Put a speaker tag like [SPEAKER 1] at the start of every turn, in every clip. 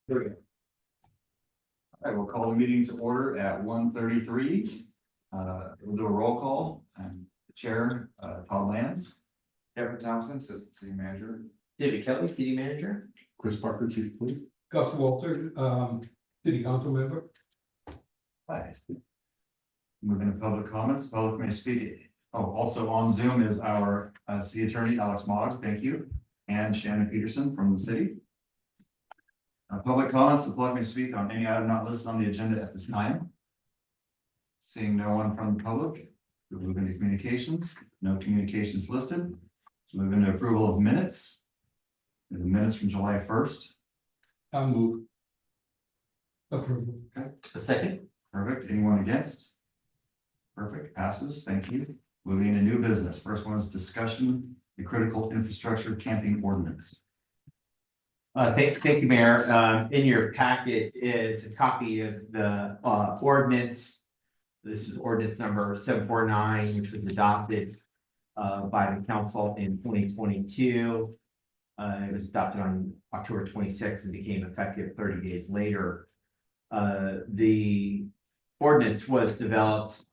[SPEAKER 1] There we go. All right, we'll call the meeting to order at 1:33. We'll do a roll call. And the chair, Todd Lands.
[SPEAKER 2] Kevin Thompson, Assistant City Manager.
[SPEAKER 3] David Kelly, City Manager.
[SPEAKER 4] Chris Parker, Chief of Police.
[SPEAKER 5] Gus Walter, City Council member.
[SPEAKER 1] Hi. Moving to public comments, public may speak. Oh, also on Zoom is our city attorney, Alex Mogg, thank you, and Shannon Peterson from the city. Public comments, the public may speak on any item not listed on the agenda at this time. Seeing no one from the public, we'll move into communications, no communications listed. So move into approval of minutes. The minutes from July 1st.
[SPEAKER 5] I'll move. Approval.
[SPEAKER 1] Okay,
[SPEAKER 3] A second.
[SPEAKER 1] perfect. Anyone against? Perfect, passes, thank you. Moving into new business. First one is discussion, the critical infrastructure camping ordinance.
[SPEAKER 3] Thank you, Mayor. In your packet is a copy of the ordinance. This is ordinance number 749, which was adopted by the council in 2022. It was adopted on October 26th and became effective 30 days later. The ordinance was developed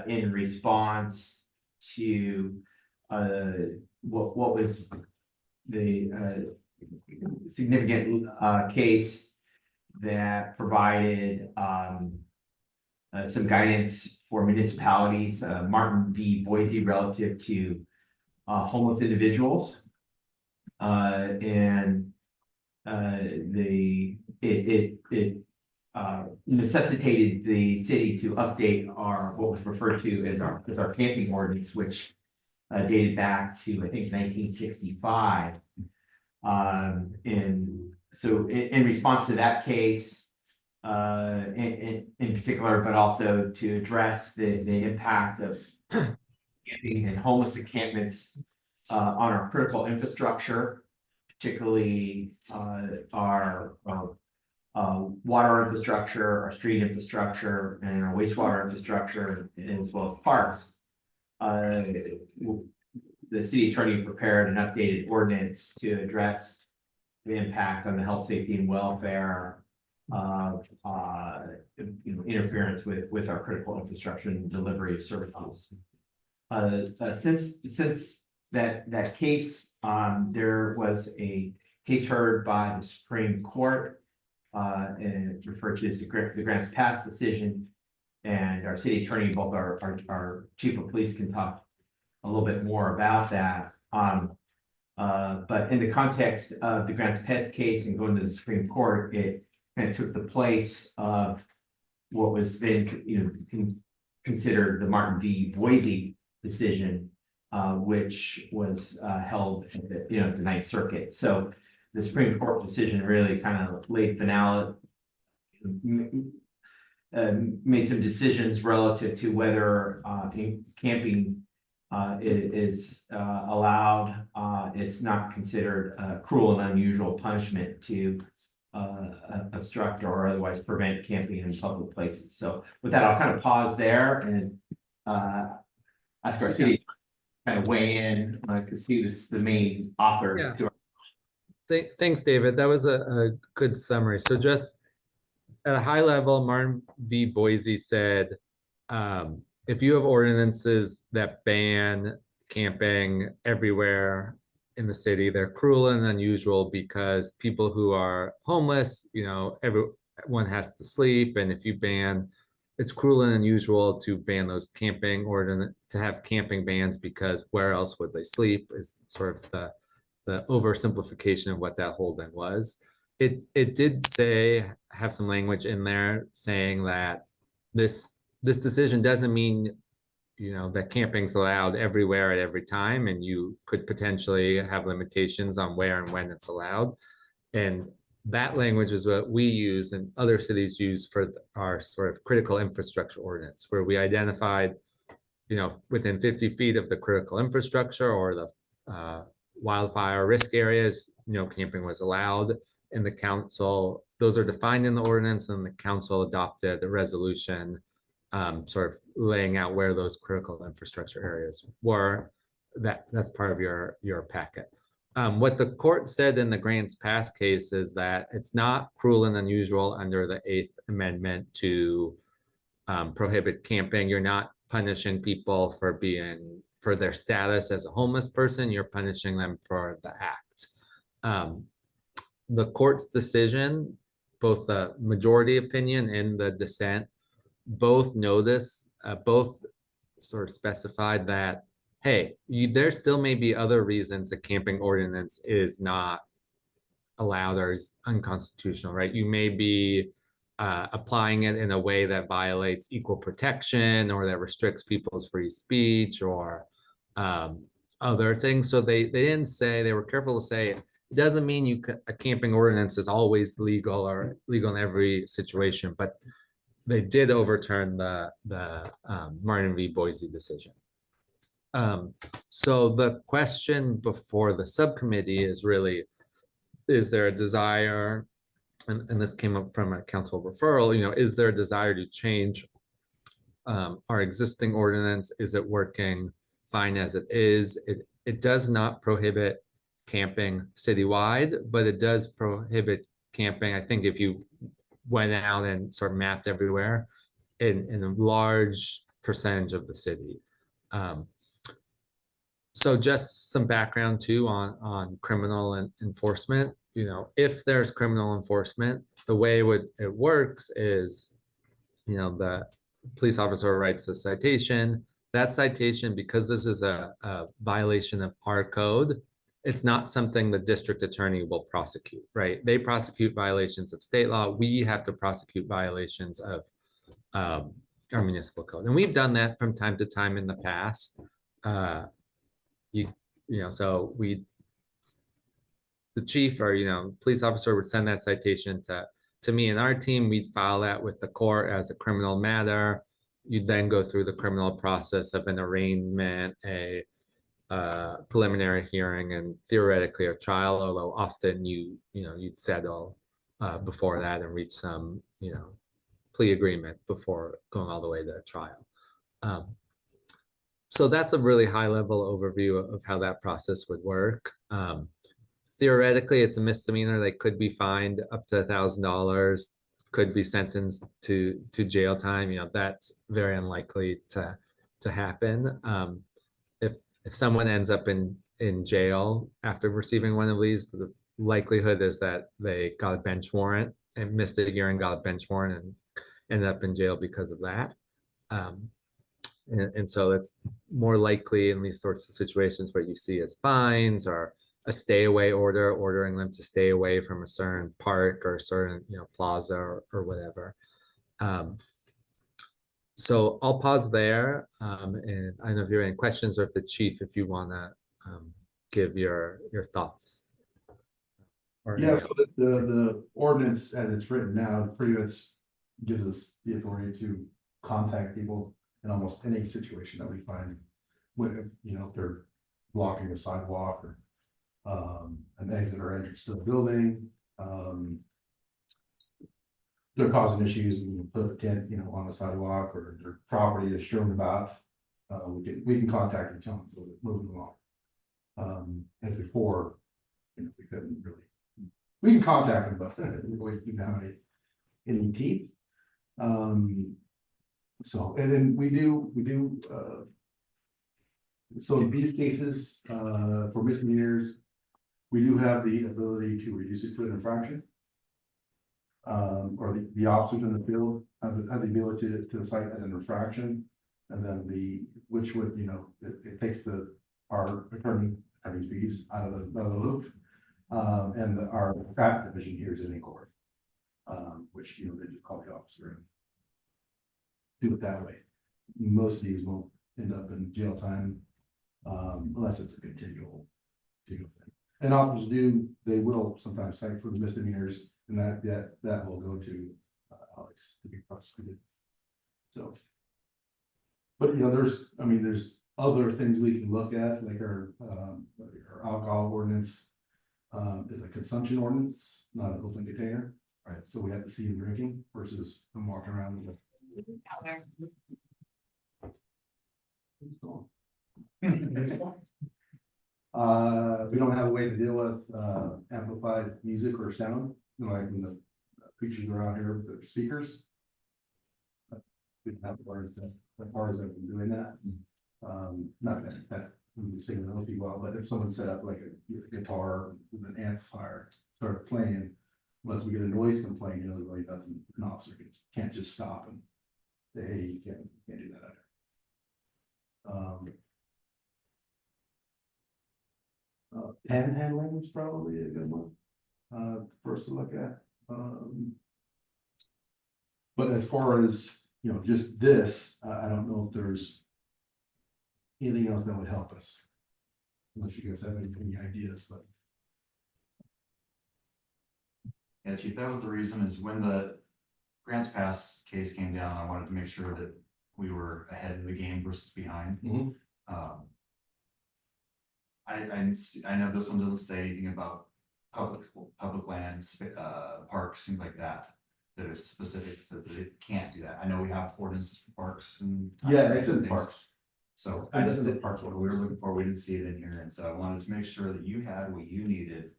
[SPEAKER 3] in response to what was the significant case that provided some guidance for municipalities, Martin v. Boise, relative to homeless individuals. It necessitated the city to update what was referred to as our camping ordinance, which dated back to, I think, 1965. And so in response to that case, in particular, but also to address the impact of camping and homeless encampments on our critical infrastructure, particularly our water infrastructure, our street infrastructure, and our wastewater infrastructure, as well as parks. The city attorney prepared an updated ordinance to address the impact on the health, safety, and welfare of interference with our critical infrastructure and delivery of services. Since that case, there was a case heard by the Supreme Court, and referred to as the Grants Pass decision. And our city attorney, both our chief of police, can talk a little bit more about that. But in the context of the Grants Pass case and going to the Supreme Court, it kind of took the place of what was then considered the Martin v. Boise decision, which was held at the Ninth Circuit. So the Supreme Court decision really kind of laid finale, made some decisions relative to whether camping is allowed. It's not considered cruel and unusual punishment to obstruct or otherwise prevent camping in public places. So with that, I'll kind of pause there and ask our city to kind of weigh in, because he was the main author.
[SPEAKER 6] Yeah.
[SPEAKER 3] To our
[SPEAKER 6] Thanks, David. That was a good summary. So just at a high level, Martin v. Boise said, if you have ordinances that ban camping everywhere in the city, they're cruel and unusual because people who are homeless, everyone has to sleep. And if you ban, it's cruel and unusual to ban those camping to have camping bans, because where else would they sleep is sort of the oversimplification of what that holding was. It did have some language in there saying that this decision doesn't mean that camping's allowed everywhere at every time, and you could potentially have limitations on where and when it's allowed. And that language is what we use and other cities use for our sort of critical infrastructure ordinance, where we identified within 50 feet of the critical infrastructure or the wildfire risk areas, camping was allowed. And the council, those are defined in the ordinance, and the council adopted the resolution sort of laying out where those critical infrastructure areas were. That's part of your packet. What the court said in the Grants Pass case is that it's not cruel and unusual under the Eighth Amendment to prohibit camping. You're not punishing people for their status as a homeless person. You're punishing them for the act. The court's decision, both the majority opinion and the dissent, both both sort of specified that, hey, there still may be other reasons a camping ordinance is not allowed or is unconstitutional, right? You may be applying it in a way that violates equal protection or that restricts people's free speech or other things. So they didn't say, they were careful to say, it doesn't mean a camping ordinance is always legal or legal in every situation, but they did overturn the Martin v. Boise decision. So the question before the subcommittee is really, is there a desire, and this came up from a council referral, is there a desire to change our existing ordinance? Is it working fine as it is? It does not prohibit camping citywide, but it does prohibit camping. I think if you went out and sort of mapped everywhere in a large percentage of the city. So just some background too on criminal enforcement. If there's criminal enforcement, the way it works is, the police officer writes a citation. That citation, because this is a violation of our code, it's not something the district attorney will prosecute, right? They prosecute violations of state law. We have to prosecute violations of our municipal code. And we've done that from time to time in the past. So the chief or, police officer would send that citation to me and our team. We'd file that with the court as a criminal matter. You'd then go through the criminal process of an arraignment, a preliminary hearing, and theoretically a trial, although often you'd settle before that and reach some plea agreement before going all the way to trial. So that's a really high level overview of how that process would work. Theoretically, it's a misdemeanor. They could be fined up to $1,000, could be sentenced to jail time. That's very unlikely to happen. If someone ends up in jail after receiving one of these, the likelihood is that they got a bench warrant and missed a year and got a bench warrant and ended up in jail because of that. And so it's more likely in these sorts of situations where you see as fines or a stay away order, ordering them to stay away from a certain park or a certain plaza or whatever. So I'll pause there, and I don't know if you have any questions, or if the chief, if you want to give your thoughts.
[SPEAKER 4] Yeah, so the ordinance as it's written now pretty much gives us the authority to contact people in almost any situation that we find with, if they're blocking a sidewalk or an exit or entrance to the building. They're causing issues, we can put a tent, on the sidewalk, or their property is strewn about. We can contact them, tell them to move them along. As before, we couldn't really. We can contact them, but we don't have any teeth. So, and then we do, so in these cases, for misdemeanors, we do have the ability to reduce it to an infraction. Or the officers in the field have the ability to cite as an infraction, and then which would, it takes our attorney's fees out of the loop. And our traffic division here is in court, which, they just call the officer and do it that way. Most of these won't end up in jail time, unless it's a continual thing. And officers they will sometimes cite for the misdemeanors, and that will go to Alex to be prosecuted. So, but there's other things we can look at, like our alcohol ordinance is a consumption ordinance, not an open container. Right. So we have to see them drinking versus them walking around with We don't have a way to deal with, amplified music or sound, like when the preachers are out here with the speakers. We don't have bars that have been doing that. Not that we sing those people out, but if someone set up like a guitar with an amplifier, start playing, unless we get a noise complaint, you know, there's really nothing, an officer can't just stop and say, hey, you can't do that either. Panhandling is probably a good one, first to look at. But as far as, you know, just this, I don't know if there's anything else that would help us. Unless you guys have any ideas, but.
[SPEAKER 1] Yeah, Chief, that was the reason is when the Grants Pass case came down, I wanted to make sure that we were ahead of the game versus behind. I know this one doesn't say anything about public lands, parks, things like that. That is specific, says that it can't do that. I know we have ordinances for parks and.
[SPEAKER 4] Yeah, it's in
[SPEAKER 1] things.
[SPEAKER 4] parks.
[SPEAKER 1] So
[SPEAKER 4] It
[SPEAKER 1] I
[SPEAKER 4] is
[SPEAKER 1] just
[SPEAKER 4] in
[SPEAKER 1] did
[SPEAKER 4] parks.
[SPEAKER 1] what we were looking for. We didn't see it in here. And so I wanted to make sure that you had what you needed.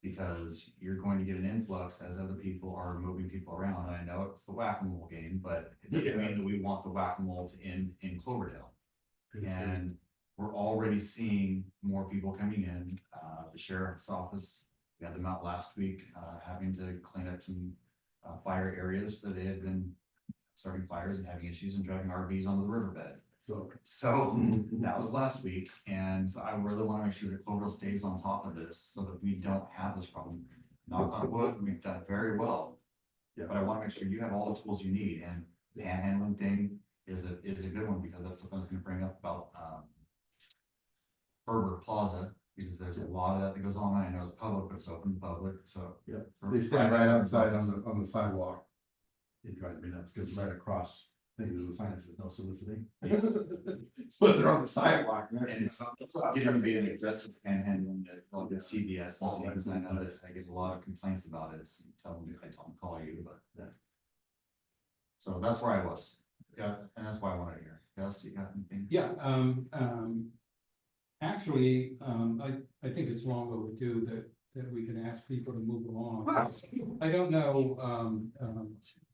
[SPEAKER 1] Because you're going to get an influx as other people are moving people around. And I know it's the whack-a-mole game, but it doesn't mean that we want the whack-a-mole to end in Cloverdale. And we're already seeing more people coming in. The sheriff's office, we had them out last week, having to clean up some fire areas that they had been starting fires and having issues and driving RVs onto the riverbed. So that was last week, and so I really want to make sure that Cloverdale stays on top of this so that we don't have this problem. Knock on wood, we've done very well.
[SPEAKER 4] Yeah.
[SPEAKER 1] But I want to make sure you have all the tools you need, and the panhandling thing is a good one, because that's something I was going to bring up about Herbert Plaza, because there's a lot of that goes on. I know it's public, but it's open to public, so.
[SPEAKER 4] Yeah, they stand right outside on the sidewalk. It drives me nuts, because right across, I think there's a sign that says no soliciting. But they're on the sidewalk.
[SPEAKER 1] And it's getting to be an aggressive panhandling at like the CVS and things. I know that I get a lot of complaints about it. So tell them, I tell them, call you, but. So that's where I was. Yeah, and that's why I wanted to hear. Gus, you got anything?
[SPEAKER 5] Yeah, actually, I think it's long overdue that we can ask people to move along. I don't know,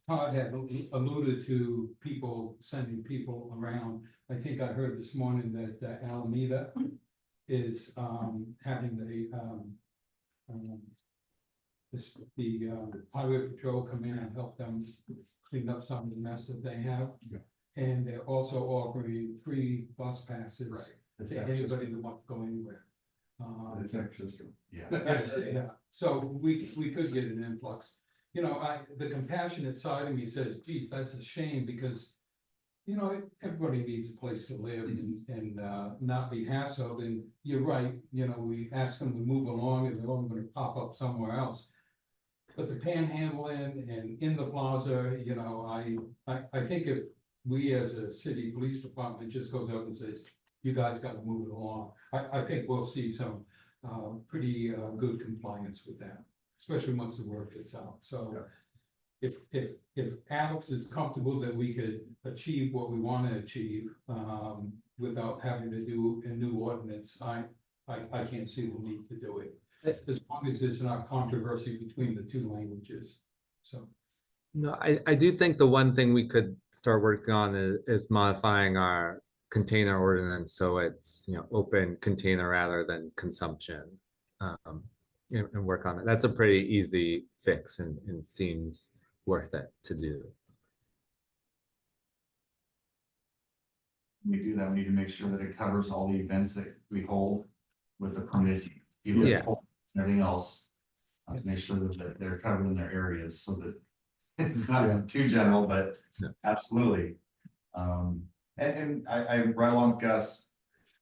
[SPEAKER 5] Todd had alluded to people sending people around. I think I heard this morning that Alameda is having the highway patrol come in and help them clean up some of the mess that they have.
[SPEAKER 4] Yeah.
[SPEAKER 5] And they're also offering free bus passes
[SPEAKER 4] It's
[SPEAKER 5] to anybody that wants to go anywhere.
[SPEAKER 4] It's extra.
[SPEAKER 1] Yeah.
[SPEAKER 5] Yeah, so we could get an influx. You know, the compassionate side of me says, geez, that's a shame, because, you know, everybody needs a place to live and not be hassled. And you're right, you know, we ask them to move along and they're only gonna pop up somewhere else. But the panhandling and in the plaza, you know, I think if we as a city police department just goes up and says, you guys gotta move it along, I think we'll see some pretty good compliance with that, especially once the word gets out. So if Alex is comfortable that we could achieve what we want to achieve without having to do a new ordinance, I can't see the need to do it, as long as there's not controversy between the two languages. So.
[SPEAKER 6] No, I do think the one thing we could start working on is modifying our container ordinance, so it's, you know, open container rather than consumption. And work on it. That's a pretty easy fix and seems worth it to do.
[SPEAKER 1] When we do that, we need to make sure that it covers all the events that we hold with the permits, and everything else. To make sure that they're covered in their areas, so that it's not too general, but absolutely. And I right along with Gus,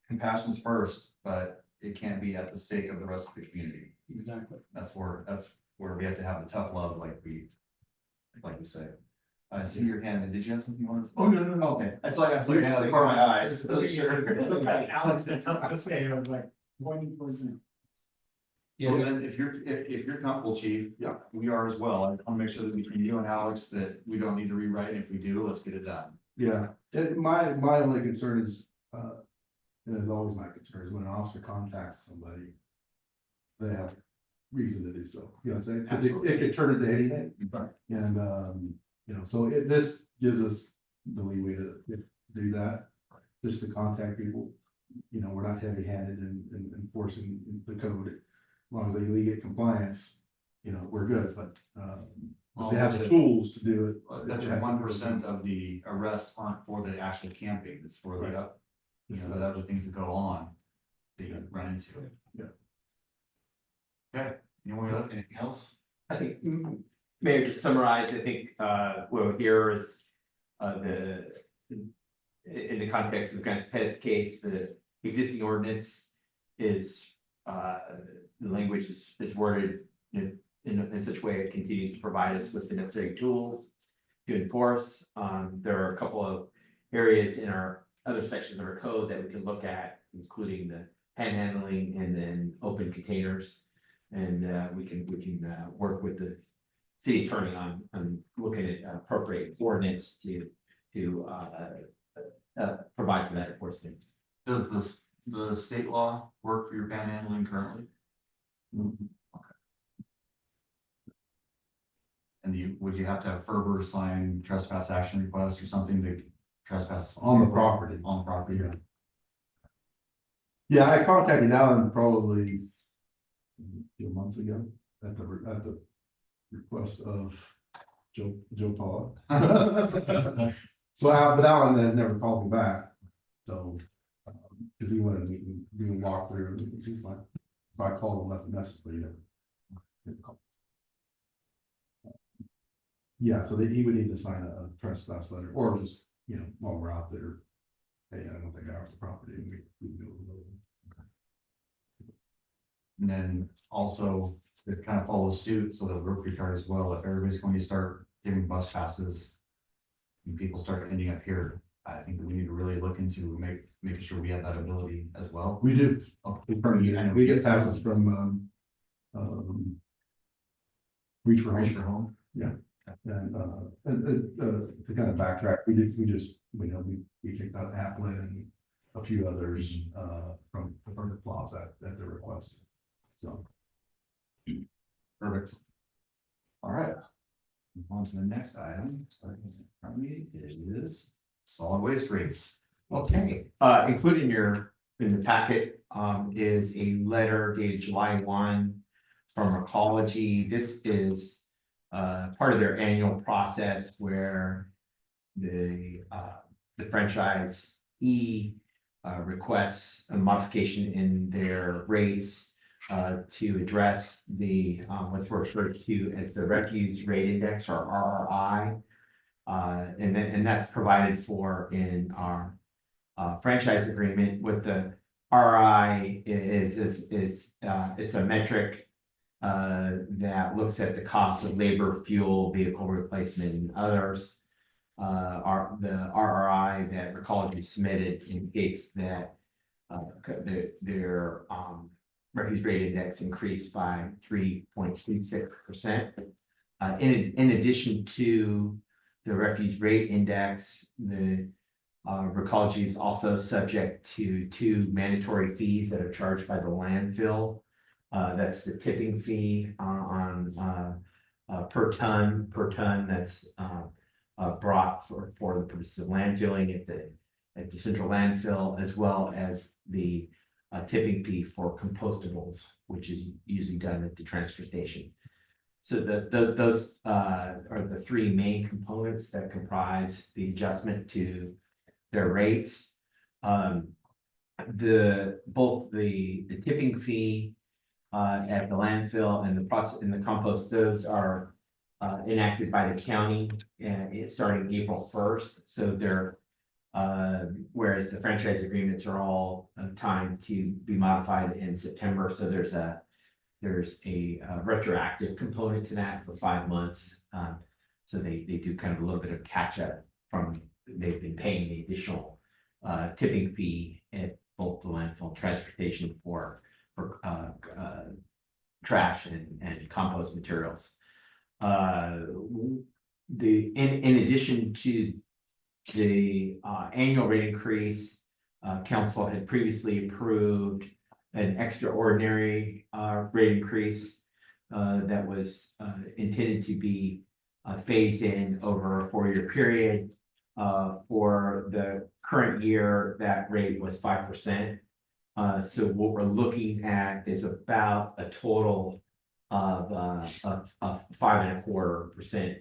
[SPEAKER 1] compassion's first, but it can't be at the sake of the rest of the community.
[SPEAKER 5] Exactly.
[SPEAKER 1] That's where we have to have the tough love, like we say. I see your hand, and did you have something you wanted to? Oh, no. Okay, I saw your hand out of the corner of my eyes.
[SPEAKER 7] Alex said something to say, I was like, pointing towards him.
[SPEAKER 1] So then, if you're comfortable, Chief, we are as well. I want to make sure that between you and Alex that we don't need to rewrite, and if we do, let's get it done.
[SPEAKER 4] Yeah, my only concern is, And it's always my concern is when an officer contacts somebody, they have reason to do so, you know what I'm saying? 'Cause it could turn into anything.
[SPEAKER 1] Right.
[SPEAKER 4] And, you know, so this gives us the leeway to do that, just to contact people. You know, we're not heavy handed in enforcing the code. As long as they legally get compliance, you know, we're good, but they have the tools to do it.
[SPEAKER 1] That's 1% of the arrests aren't for the actual camping, it's for the, you know, the other things that go on that you run into.
[SPEAKER 4] Yeah.
[SPEAKER 1] Okay, anything else?
[SPEAKER 3] I think, Mayor, just summarize, I think, what here is, in the context of Grants Pez case, the existing ordinance is, the language is worded in such a way it continues to provide us with the necessary tools to enforce. There are a couple of areas in our other sections of our code that we can look at, including the panhandling and then open containers. And we can work with the city attorney on looking at appropriate ordinance to provide for that enforcement.
[SPEAKER 1] Does the state law work for your panhandling currently? And would you have to have Ferber sign trespass action request or something to trespass?
[SPEAKER 4] On the property.
[SPEAKER 1] On the property,
[SPEAKER 4] Yeah. Yeah, I contacted Alan probably a few months ago at the request of Joe Paul. So but Alan has never called me back, so, cause he wanted to meet and do a walkthrough, which is fine. So I called him, left a message, but he never called. Yeah, so he would need to sign a trespass letter, or just, you know, while we're out there, hey, I don't think I have the property, and we can do it.
[SPEAKER 1] and then also it kind of follows suit, so the rope retard as well, if everybody's going to start giving bus passes. And people start ending up here, I think that we need to really look into making sure we have that ability as well.
[SPEAKER 4] We do.
[SPEAKER 1] Okay.
[SPEAKER 4] We get passes from, Reach for
[SPEAKER 1] Reach
[SPEAKER 4] Home.
[SPEAKER 1] for home.
[SPEAKER 4] Yeah. And to kind of backtrack, we kicked out Applin and a few others, from the plaza at their request. So.
[SPEAKER 1] Perfect. All right. Move on to the next item, starting in front of me, it is solid waste rates.
[SPEAKER 3] Okay, included in the packet, is a letter dated July 1 from Ecology. This is part of their annual process where the franchisee requests a modification in their rates to address the what's referred to as the refuse rate index, or RRI. And that's provided for in our franchise agreement. With the RRI is it's a metric that looks at the cost of labor, fuel, vehicle replacement, and others. The RRI that Recology submitted indicates that their refuse rate index increased by 3.36%. In addition to the refuse rate index, the Recology is also subject to 2 mandatory fees that are charged by the landfill. That's the tipping fee on per ton that's brought for the purpose of landfilling at the central landfill, as well as the tipping fee for compostables, which is usually done at the transfer station. So those are the 3 main components that comprise the adjustment to their rates. Both the tipping fee at the landfill and the process in the compost, those are enacted by the county starting April 1st. So they're whereas the franchise agreements are all timed to be modified in September. So there's a retroactive component to that for 5 months. So they do kind of a little bit of catch up from they've been paying the additional tipping fee at both the landfill and transportation for trash and compost materials. In addition to the annual rate increase, council had previously approved an extraordinary rate increase that was intended to be phased in over a 4-year period. For the current year, that rate was 5%. So what we're looking at is about a total of 5.25%,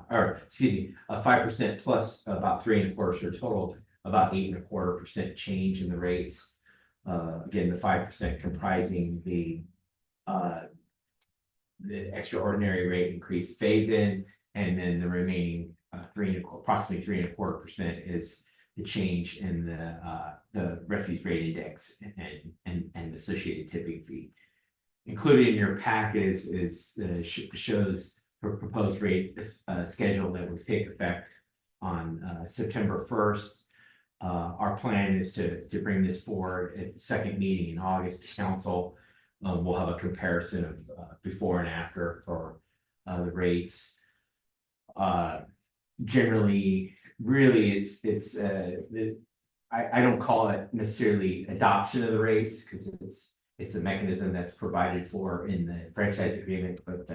[SPEAKER 3] or excuse me, a 5% plus about 3.25%, so a total of about 8.25% change in the rates. Again, the 5% comprising the extraordinary rate increase phase in, and then the remaining approximately 3.25% is the change in the refuse rate index and associated tipping fee. Included in your packet shows the proposed rate schedule that would take effect on September 1st. Our plan is to bring this forward at the second meeting in August to council. We'll have a comparison of before and after for the rates. Generally, really, I don't call it necessarily adoption of the rates, because it's a mechanism that's provided for in the franchise agreement, but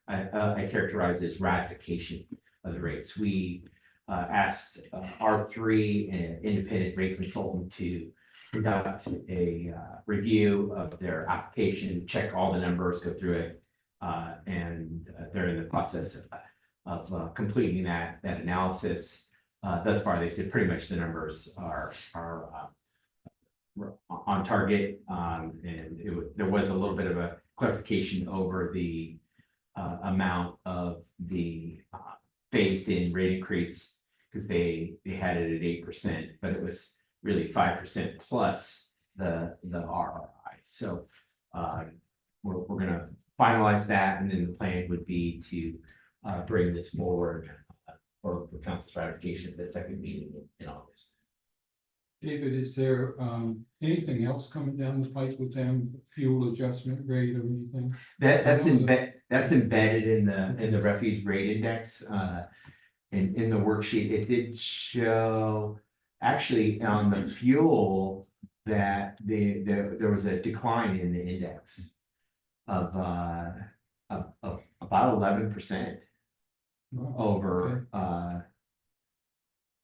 [SPEAKER 3] I characterize it as ratification of the rates. We asked R3, an independent rate consultant, to conduct a review of their application, check all the numbers, go through it, and they're in the process of completing that analysis. Thus far, they said pretty much the numbers are on target, and there was a little bit of a clarification over the amount of the phased in rate increase, because they had it at 8%, but it was really 5% plus the RRI. So we're going to finalize that, and then the plan would be to bring this forward for council's ratification at the second meeting in August.
[SPEAKER 5] David, is there anything else coming down the pipe with them, fuel adjustment rate or anything?
[SPEAKER 3] That's embedded in the refuse rate index. In the worksheet, it did show actually on the fuel that there was a decline in the index of about 11% over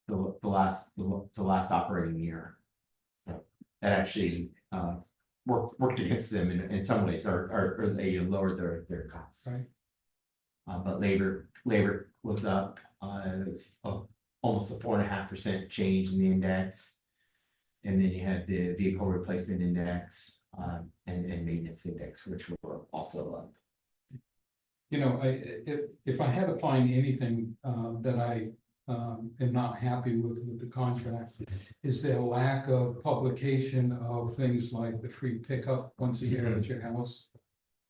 [SPEAKER 3] the last operating year. So that actually worked against them in some ways, or they lowered their costs.
[SPEAKER 5] Right.
[SPEAKER 3] But labor was up. It was almost a 4.5% change in the index. And then you had the vehicle replacement index and maintenance index, which were also up.
[SPEAKER 5] You know, if I had to find anything that I am not happy with the contract, is there a lack of publication of things like the free pickup once a year at your house?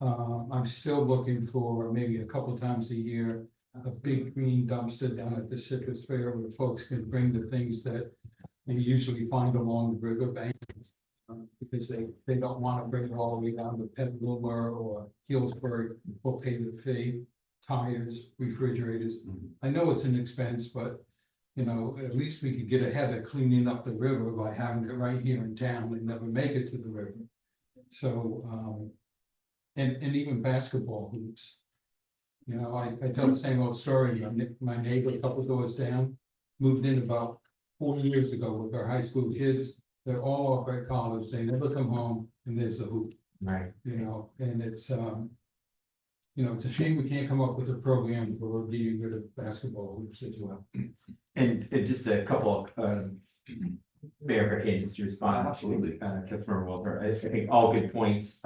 [SPEAKER 5] I'm still looking for maybe a couple times a year, a big green dumpster down at the Citrus Fair where folks can bring the things that they usually find along the riverbank. Because they don't want to bring it all the way down to Petaluma or Healdsburg or pay the fee, tires, refrigerators. I know it's an expense, but you know, at least we could get ahead of cleaning up the river by having it right here in town and never make it to the river. So, and even basketball hoops. You know, I tell the same old story. My neighbor a couple doors down moved in about 4 years ago with our high school kids. They're all off at college. They never come home, and there's the hoop.
[SPEAKER 3] Right.
[SPEAKER 5] You know, and it's you know, it's a shame we can't come up with a program for getting rid of basketball hoops as well.
[SPEAKER 3] And just a couple Mayor Hayden to respond.
[SPEAKER 1] Absolutely.
[SPEAKER 3] Councilmember Walter, I think all good points.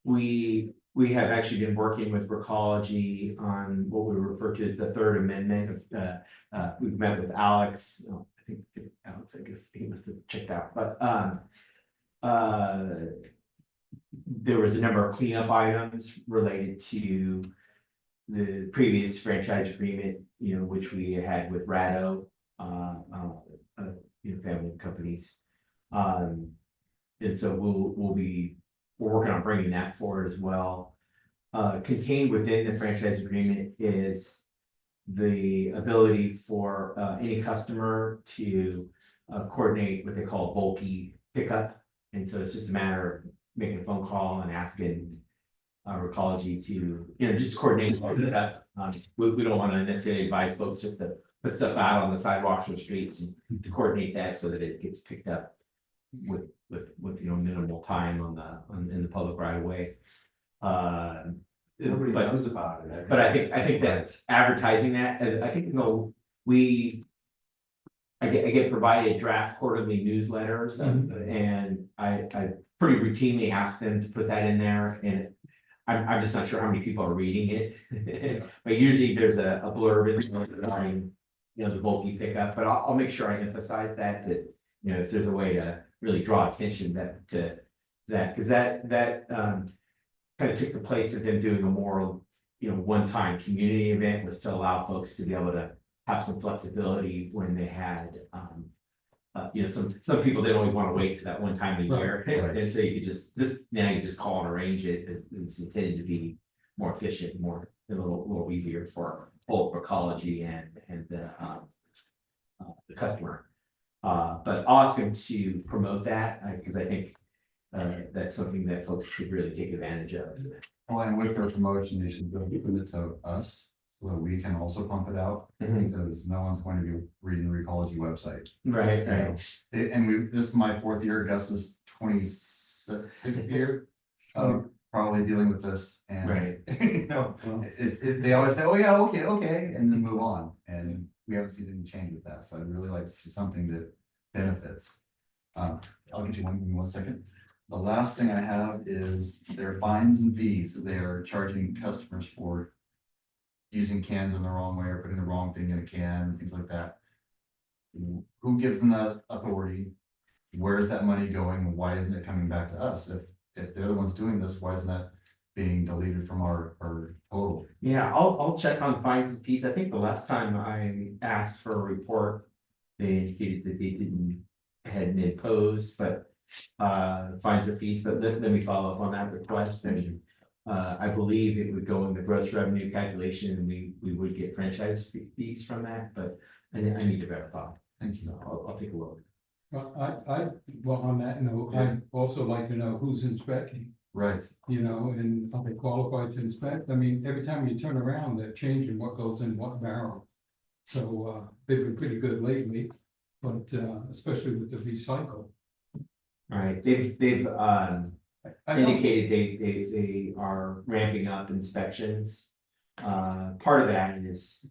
[SPEAKER 3] We have actually been working with Recology on what we refer to as the third amendment. We've met with Alex. I think Alex, I guess he must have checked out, but there was a number of cleanup items related to the previous franchise agreement, you know, which we had with Ratto, you know, family companies. And so we're working on bringing that forward as well. Contained within the franchise agreement is the ability for any customer to coordinate what they call bulky pickup. And so it's just a matter of making a phone call and asking Recology to, just coordinate. We don't want to necessarily advise folks just to put stuff out on the sidewalks or streets and to coordinate that so that it gets picked up with minimal time in the public right of way.
[SPEAKER 2] Nobody
[SPEAKER 3] But-
[SPEAKER 2] knows about it.
[SPEAKER 3] But I think that advertising that, I think, I get provided draft quarterly newsletters and I pretty routinely ask them to put that in there, and I'm just not sure how many people are reading it. But usually there's a blurb in there regarding, the bulky pickup, but I'll make sure I emphasize that if there's a way to really draw attention to that, because that kind of took the place of them doing a more, one-time community event, was to allow folks to be able to have some flexibility when they had, some people didn't always want to wait to that one time a year.
[SPEAKER 1] Right.
[SPEAKER 3] And so you could now you just call and arrange it. It's intended to be more efficient, a little easier for both Recology and the customer. But I'll ask them to promote that, because I think that's something that folks could really take advantage of.
[SPEAKER 1] Well, and with their promotion, they should go put it to us, so that we can also pump it out, because no one's going to be reading the Recology website.
[SPEAKER 3] Right,
[SPEAKER 1] You know, and this is my 4th year, Gus's 26th year, probably dealing with this, and.
[SPEAKER 3] Right.
[SPEAKER 1] They always say, oh yeah, okay, and then move on, and we haven't seen any change with that, so I'd really like to see something that benefits. I'll get you one, give me 1 second. The last thing I have is their fines and fees that they are charging customers for using cans in the wrong way or putting the wrong thing in a can and things like that. Who gives them that authority? Where is that money going? And why isn't it coming back to us? If they're the ones doing this, why isn't that being deleted from our total?
[SPEAKER 3] Yeah, I'll check on fines and fees. I think the last time I asked for a report, they indicated that they hadn't imposed, but fines or fees, but let me follow up on that request. I mean, I believe it would go in the gross revenue calculation, and we would get franchise fees from that, but I need to verify.
[SPEAKER 1] Thank you.
[SPEAKER 3] So I'll take a look.
[SPEAKER 5] Well, on that note, I'd also like to know who's inspecting,
[SPEAKER 1] Right.
[SPEAKER 5] and are they qualified to inspect? I mean, every time you turn around, they're changing what goes in what barrel. So, they've been pretty good lately, but, especially with the recycle.
[SPEAKER 3] Right, they've
[SPEAKER 5] I don't-
[SPEAKER 3] indicated they are ramping up inspections. Part of that is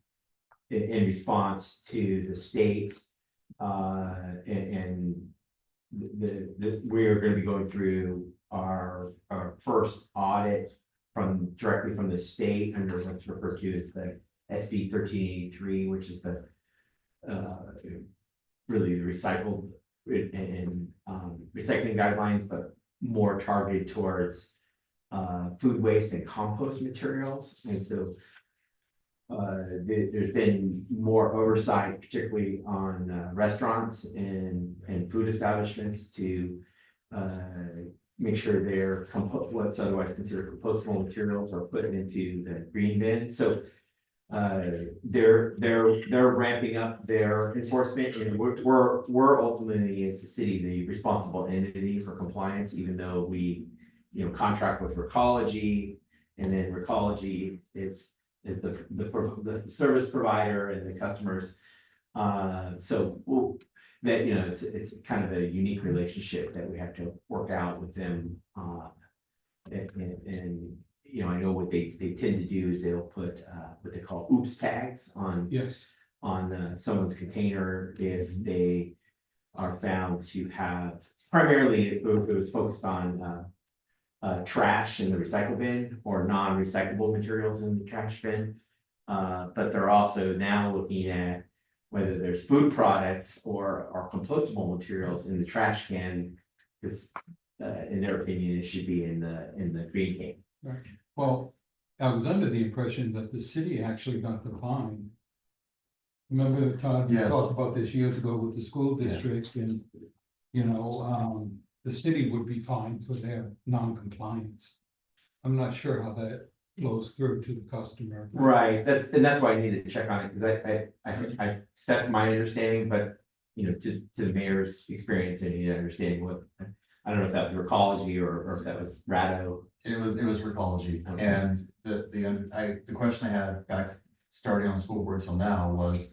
[SPEAKER 3] in response to the state. And we're gonna be going through our first audit directly from the state under what's referred to as the SB 1383, which is the really the recycled and recycling guidelines, but more targeted towards food waste and compost materials. And so there's been more oversight, particularly on restaurants and food establishments, to make sure their what's otherwise considered compostable materials are put into the green bin. So they're ramping up their enforcement, and we're ultimately, as the city, the responsible entity for compliance, even though we contract with Recology, and then Recology is the service provider and the customers. So it's kind of a unique relationship that we have to work out with them. And I know what they tend to do is they'll put what they call oops tags on
[SPEAKER 5] Yes,
[SPEAKER 3] someone's container if they are found to have, primarily it was focused on trash in the recycle bin or non-recyclable materials in the trash bin. But they're also now looking at whether there's food products or compostable materials in the trash can, because in their opinion, it should be in the green can.
[SPEAKER 5] right. Well, I was under the impression that the city actually got the fine. Remember, Todd, we
[SPEAKER 1] Yes.
[SPEAKER 5] talked about this years ago with the school
[SPEAKER 1] Yeah.
[SPEAKER 5] district, and, the city would be fined for their non-compliance. I'm not sure how that flows through to the customer.
[SPEAKER 3] Right, that's why I needed to check on it, because I that's my understanding, but to the mayor's experience and understanding what, I don't know if that was Recology or if that was Ratto.
[SPEAKER 1] It was Recology,
[SPEAKER 3] Okay.
[SPEAKER 1] and the question I had back starting on school board till now was,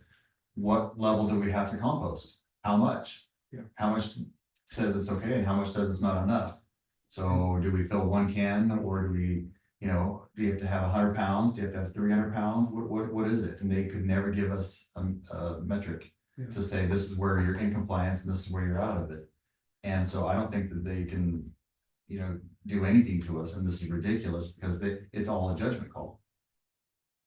[SPEAKER 1] what level do we have to compost? How much?
[SPEAKER 5] Yeah.
[SPEAKER 1] How much says it's okay and how much says it's not enough? So do we fill 1 can, or do we, do you have to have 100 pounds? Do you have to have 300 pounds? What is it? And they could never give us a metric
[SPEAKER 5] Yeah.
[SPEAKER 1] to say this is where you're in compliance and this is where you're out of it. And so I don't think that they can, do anything to us, and this is ridiculous because it's all a judgment call.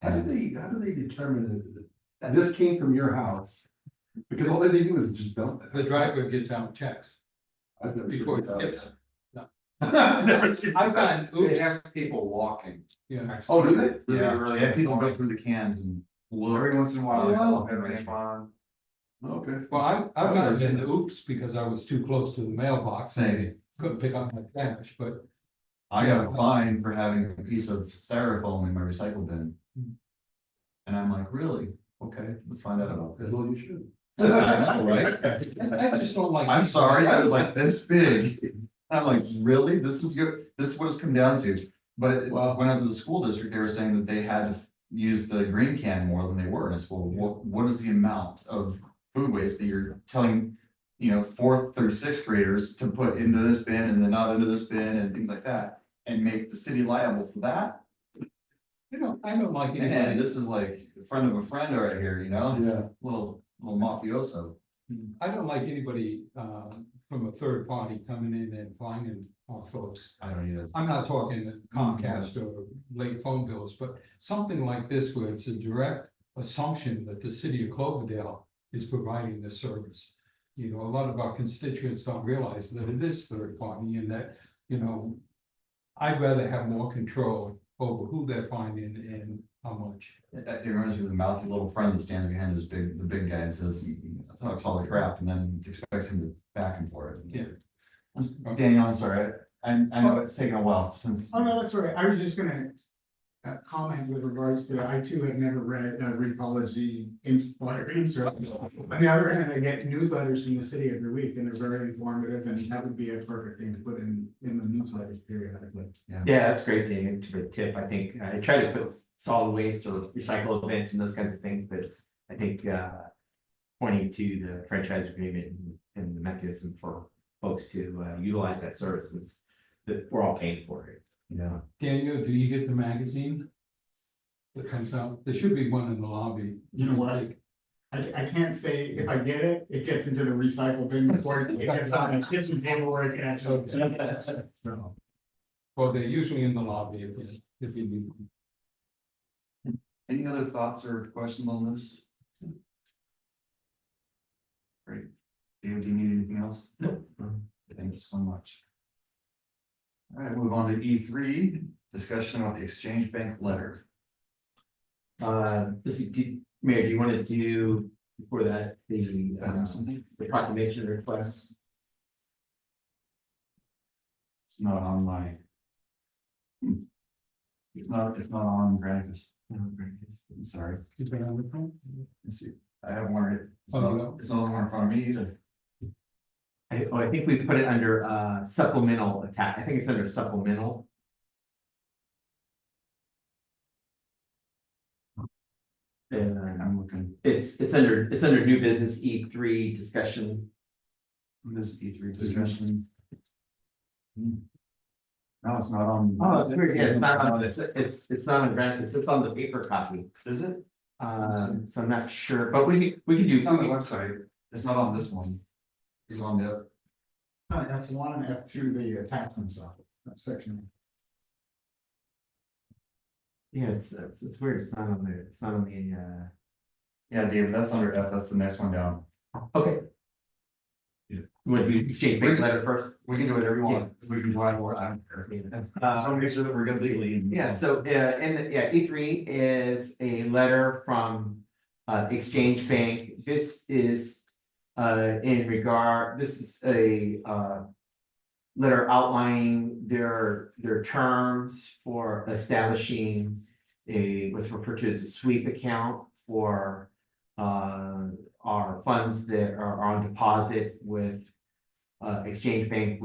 [SPEAKER 4] How do they determine that this came from your house? Because all they do is just dump it.
[SPEAKER 5] The driver gets out checks
[SPEAKER 4] I've never seen
[SPEAKER 5] before
[SPEAKER 4] that.
[SPEAKER 5] he tips.
[SPEAKER 4] I've never seen
[SPEAKER 5] I've
[SPEAKER 4] that.
[SPEAKER 5] gotten
[SPEAKER 2] They
[SPEAKER 5] oops,
[SPEAKER 2] have people walking.
[SPEAKER 5] yeah.
[SPEAKER 4] Oh, do they?
[SPEAKER 1] Yeah, people go through the cans and look.
[SPEAKER 2] Every once in a while,
[SPEAKER 5] Yeah.
[SPEAKER 2] they'll have a respond.
[SPEAKER 4] Okay.
[SPEAKER 5] Well, I've
[SPEAKER 4] I've
[SPEAKER 5] gotten
[SPEAKER 4] never seen
[SPEAKER 5] into oops because I was too close to the mailbox
[SPEAKER 1] Same.
[SPEAKER 5] and couldn't pick up my cash, but
[SPEAKER 1] I got a fine for having a piece of styrofoam in my recycle bin. And I'm like, really? Okay, let's find out about this.
[SPEAKER 4] Well, you should.
[SPEAKER 1] I know, right?
[SPEAKER 5] I just don't like.
[SPEAKER 1] I'm sorry, I was like this big. I'm like, really? This is what it's come down to. But when I was in the school district, they were saying that they had to use the green can more than they were in a school. What is the amount of food waste that you're telling, 4th through 6th graders to put into this bin and then not into this bin and things like that, and make the city liable for that?
[SPEAKER 5] I don't like
[SPEAKER 1] Man,
[SPEAKER 5] anybody,
[SPEAKER 1] this is like a friend of a friend right here, It's
[SPEAKER 4] Yeah.
[SPEAKER 1] a little mafioso.
[SPEAKER 5] I don't like anybody, from a third party coming in and finding our folks.
[SPEAKER 1] I don't either.
[SPEAKER 5] I'm not talking Comcast or late phone bills, but something like this where it's a direct assumption that the city of Cloverdale is providing this service. A lot of our constituents don't realize that it is third party and that, I'd rather have more control over who they're finding and how much.
[SPEAKER 1] It reminds me of the mouthy little friend that stands behind the big guy and says, talks all the crap and then expects him to back him for it.
[SPEAKER 5] Yeah.
[SPEAKER 1] Daniel, I'm sorry, I know it's taken a while since.
[SPEAKER 7] Oh, no, that's all right. I was just gonna comment with regards to, I too have never read Recology flyer insert. On the other hand, I get newsletters from the city every week and they're very informative, and that would be a perfect thing to put in the newsletters periodically.
[SPEAKER 3] Yeah, that's great, Daniel, for the tip. I think I try to put solid waste or recycle events and those kinds of things, but I think pointing to the franchise agreement and the mechanism for folks to utilize that services that we're all paying for it.
[SPEAKER 1] Yeah.
[SPEAKER 5] Daniel, do you get the magazine that comes out? There should be one in the lobby.
[SPEAKER 7] You know what? I can't say if I get it, it gets into the recycle bin before it gets on a kitchen table where it can actually. So.
[SPEAKER 5] Well, they're usually in the lobby if you need. them.
[SPEAKER 1] Any other thoughts or questions on this? Great. David, do you need anything else?
[SPEAKER 3] No.
[SPEAKER 1] Thank you so much. All right, move on to E3, discussion about the exchange bank letter.
[SPEAKER 3] Mayor, do you want to do before that,
[SPEAKER 1] Something?
[SPEAKER 3] the proclamation requests?
[SPEAKER 1] It's not on my. It's not on Granicus. I'm sorry.
[SPEAKER 5] Is that on the phone?
[SPEAKER 1] Let's see. I have one. It's
[SPEAKER 5] Oh,
[SPEAKER 1] not,
[SPEAKER 5] no.
[SPEAKER 1] it's not on in front of me either.
[SPEAKER 3] I think we put it under supplemental attack. I think it's under supplemental.
[SPEAKER 1] I'm looking.
[SPEAKER 3] It's under new business E3 discussion.
[SPEAKER 1] This E3 discussion. No, it's not on.
[SPEAKER 3] Oh, it's weird. Yeah, it's not on this. It's not on Granicus. It's on the paper copy.
[SPEAKER 1] Is it?
[SPEAKER 3] So I'm not sure, but we can do.
[SPEAKER 2] It's on the website.
[SPEAKER 1] It's not on this one. It's on the,
[SPEAKER 7] F1 and F2, the attachments of that section.
[SPEAKER 3] Yeah, it's weird. It's not on there. It's not on the.
[SPEAKER 1] yeah, David, that's under F, that's the next one down.
[SPEAKER 3] Okay.
[SPEAKER 1] Yeah.
[SPEAKER 3] You want to do exchange bank letter first?
[SPEAKER 1] We can do whatever you want. We can do whatever, I don't care. So make sure that we're good legally.
[SPEAKER 3] Yeah, so E3 is a letter from Exchange Bank. This is this is a letter outlining their terms for establishing what's referred to as a sweep account for Our funds that are on deposit with Exchange Bank,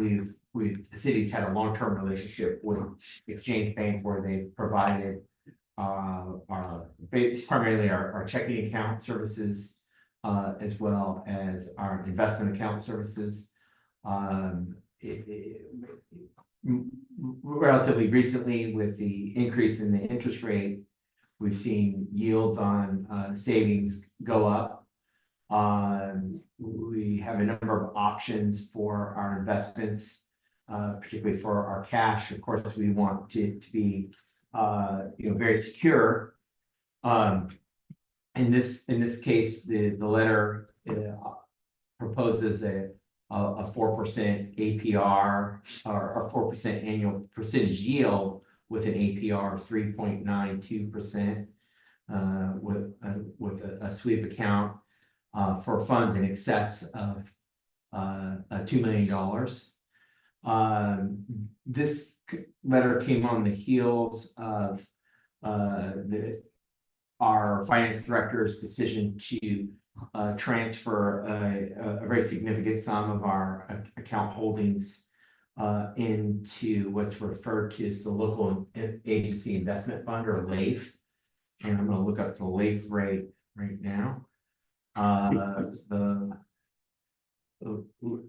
[SPEAKER 3] the city's had a long-term relationship with Exchange Bank where they've provided primarily our checking account services, as well as our investment account services. Relatively recently, with the increase in the interest rate, we've seen yields on savings go up. We have a number of options for our investments, particularly for our cash. Of course, we want to be very secure. In this case, the letter proposes a 4% APR or 4% annual percentage yield with an APR of 3.92%, with a sweep account for funds in excess of $2 million. This letter came on the heels of our finance director's decision to transfer a very significant sum of our account holdings into what's referred to as the Local Agency Investment Fund, or LAIF. And I'm going to look up the LAIF rate right now. The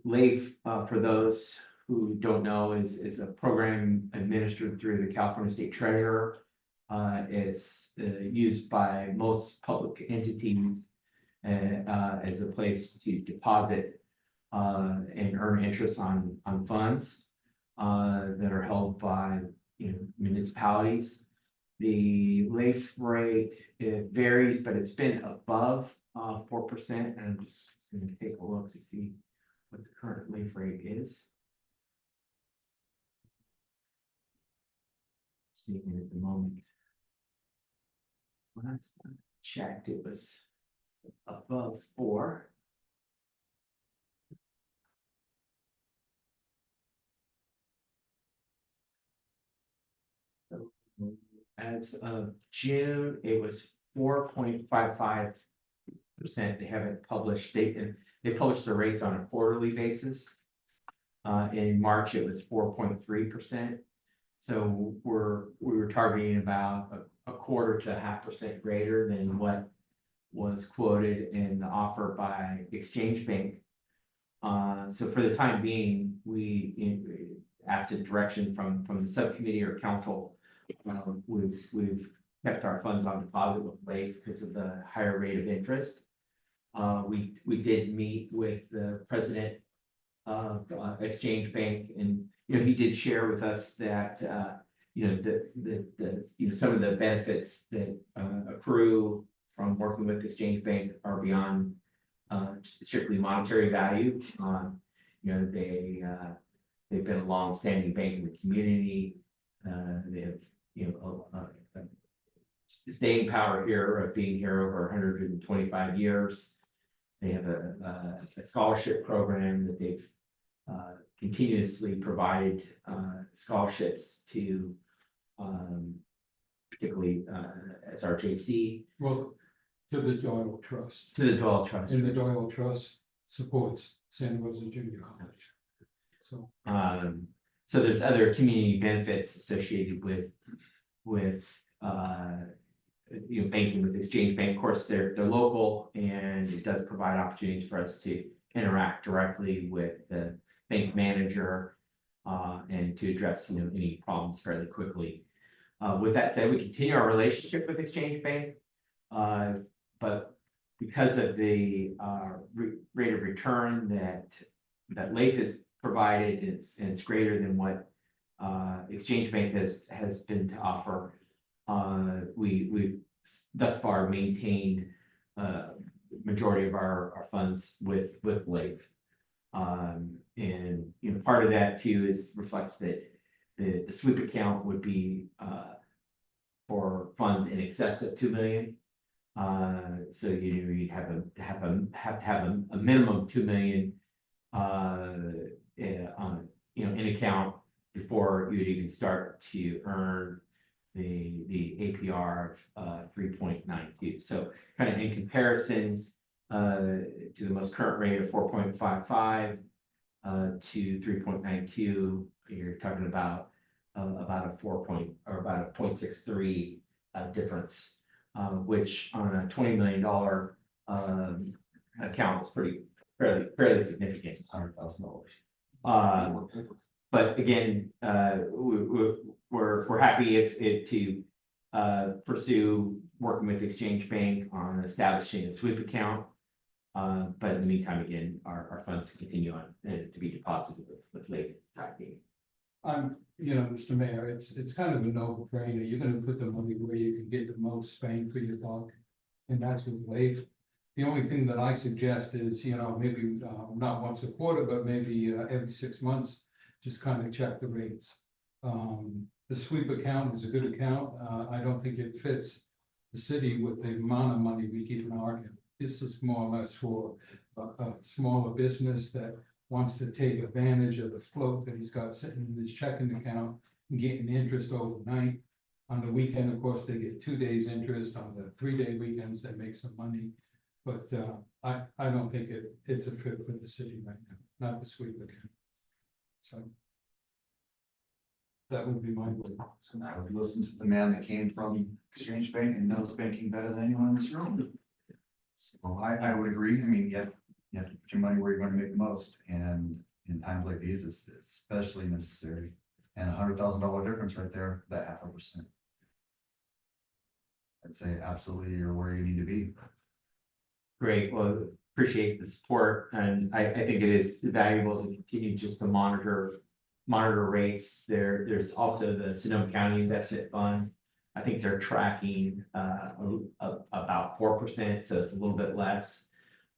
[SPEAKER 3] LAIF, for those who don't know, is a program administered through the California State Treasurer. It's used by most public entities as a place to deposit and earn interest on funds that are held by municipalities. The LAIF rate, it varies, but it's been above 4%. And I'm just going to take a look to see what the current LAIF rate is. Seeing at the moment. When I checked, it was above 4. So, as of June, it was 4.55%. They haven't published, they published the rates on a quarterly basis. In March, it was 4.3%. So we were targeting about a quarter to 0.5% greater than what was quoted in the offer by Exchange Bank. So for the time being, we, absent direction from the subcommittee or council, we've kept our funds on deposit with LAIF because of the higher rate of interest. We did meet with the president of Exchange Bank, and he did share with us that some of the benefits that accrue from working with Exchange Bank are beyond strictly monetary value. They've been a long-standing bank in the community. They have staying power here of being here over 125 years. They have a scholarship program that they've continuously provided scholarships to, particularly SRJC.
[SPEAKER 5] Well, to the Doyle Trust.
[SPEAKER 3] To the Doyle Trust.
[SPEAKER 5] And the Doyle Trust supports San Rosa Junior College. So.
[SPEAKER 3] So there's other community benefits associated with banking with Exchange Bank. Of course, they're local, and it does provide opportunities for us to interact directly with the bank manager and to address any problems fairly quickly. With that said, we continue our relationship with Exchange Bank, but because of the rate of return that LAIF has provided, and it's greater than what Exchange Bank has been to offer. We've thus far maintained majority of our funds with LAIF. And part of that too reflects that the sweep account would be for funds in excess of $2 million. So you'd have to have a minimum of $2 million in account before you'd even start to earn the APR of 3.92. So kind of in comparison to the most current rate of 4.55 to 3.92, you're talking about a 0.63 difference, which on a $20 million account is fairly significant. $100,000. But again, we're happy if to pursue working with Exchange Bank on establishing a sweep account. But in the meantime, again, our funds continue on to be deposited with late tracking.
[SPEAKER 5] Mr. Mayor, it's kind of a no-brainer. You're gonna put the money where you can get the most bang for your buck. And that's with LAIF. The only thing that I suggest is, maybe not once a quarter, but maybe every 6 months, just kind of check the rates. The sweep account is a good account. I don't think it fits the city with the amount of money we keep in our account. This is more or less for a smaller business that wants to take advantage of the float that he's got sitting in his checking account and getting interest overnight. On the weekend, of course, they get 2 days interest. On the 3-day weekends, they make some money. But I don't think it's a fit for the city right now, not the sweep account. So that would be my word.
[SPEAKER 1] So now we listen to the man that came from Exchange Bank and knows banking better than anyone in this room. So I would agree. I mean, you have to put your money where you're going to make the most, and in times like these, it's especially necessary. And $100,000 difference right there, that 0.5%. I'd say absolutely you're where you need to be.
[SPEAKER 3] Great, well, appreciate the support, and I think it is valuable to continue just to monitor rates. There's also the Sonoma County Investment Fund. I think they're tracking about 4%, so it's a little bit less.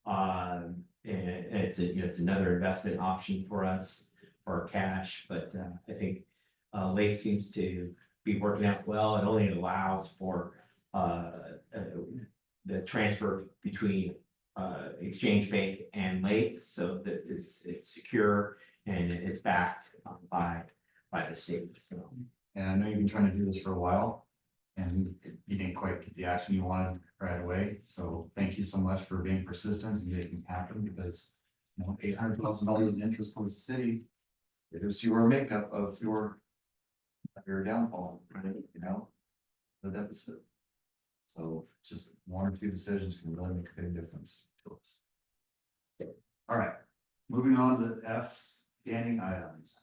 [SPEAKER 3] And it's another investment option for us for our cash, but I think LAIF seems to be working out well. It only allows for the transfer between Exchange Bank and LAIF, so that it's secure and it's backed by the state. So,
[SPEAKER 1] And I know you've been trying to do this for a while, and you didn't quite get the action you wanted right away. So thank you so much for being persistent and making it happen, because $800,000 in interest towards the city, it is your makeup of your downfall, right? The deficit. So just 1 or 2 decisions can really make a big difference to us. All right, moving on to F, standing items.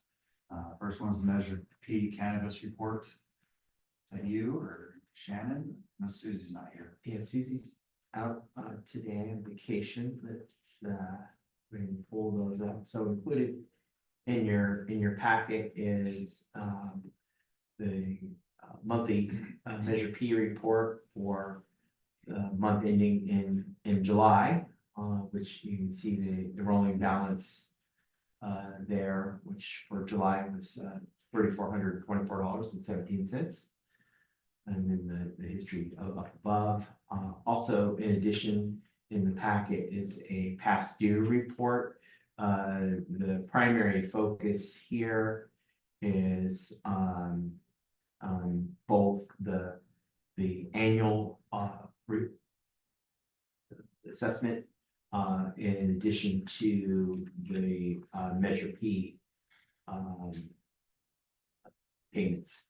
[SPEAKER 1] First one's the Measure P cannabis report. Is that you or Shannon? No, Susie's not here.
[SPEAKER 3] yeah, Susie's out today on vacation, but we can pull those up. So included in your packet is the monthly Measure P report for the month ending in July, which you can see the rolling balance there, which for July was $3,424.17. And then the history up above. Also, in addition, in the packet is a past due report. The primary focus here is on both the annual assessment in addition to the Measure P payments.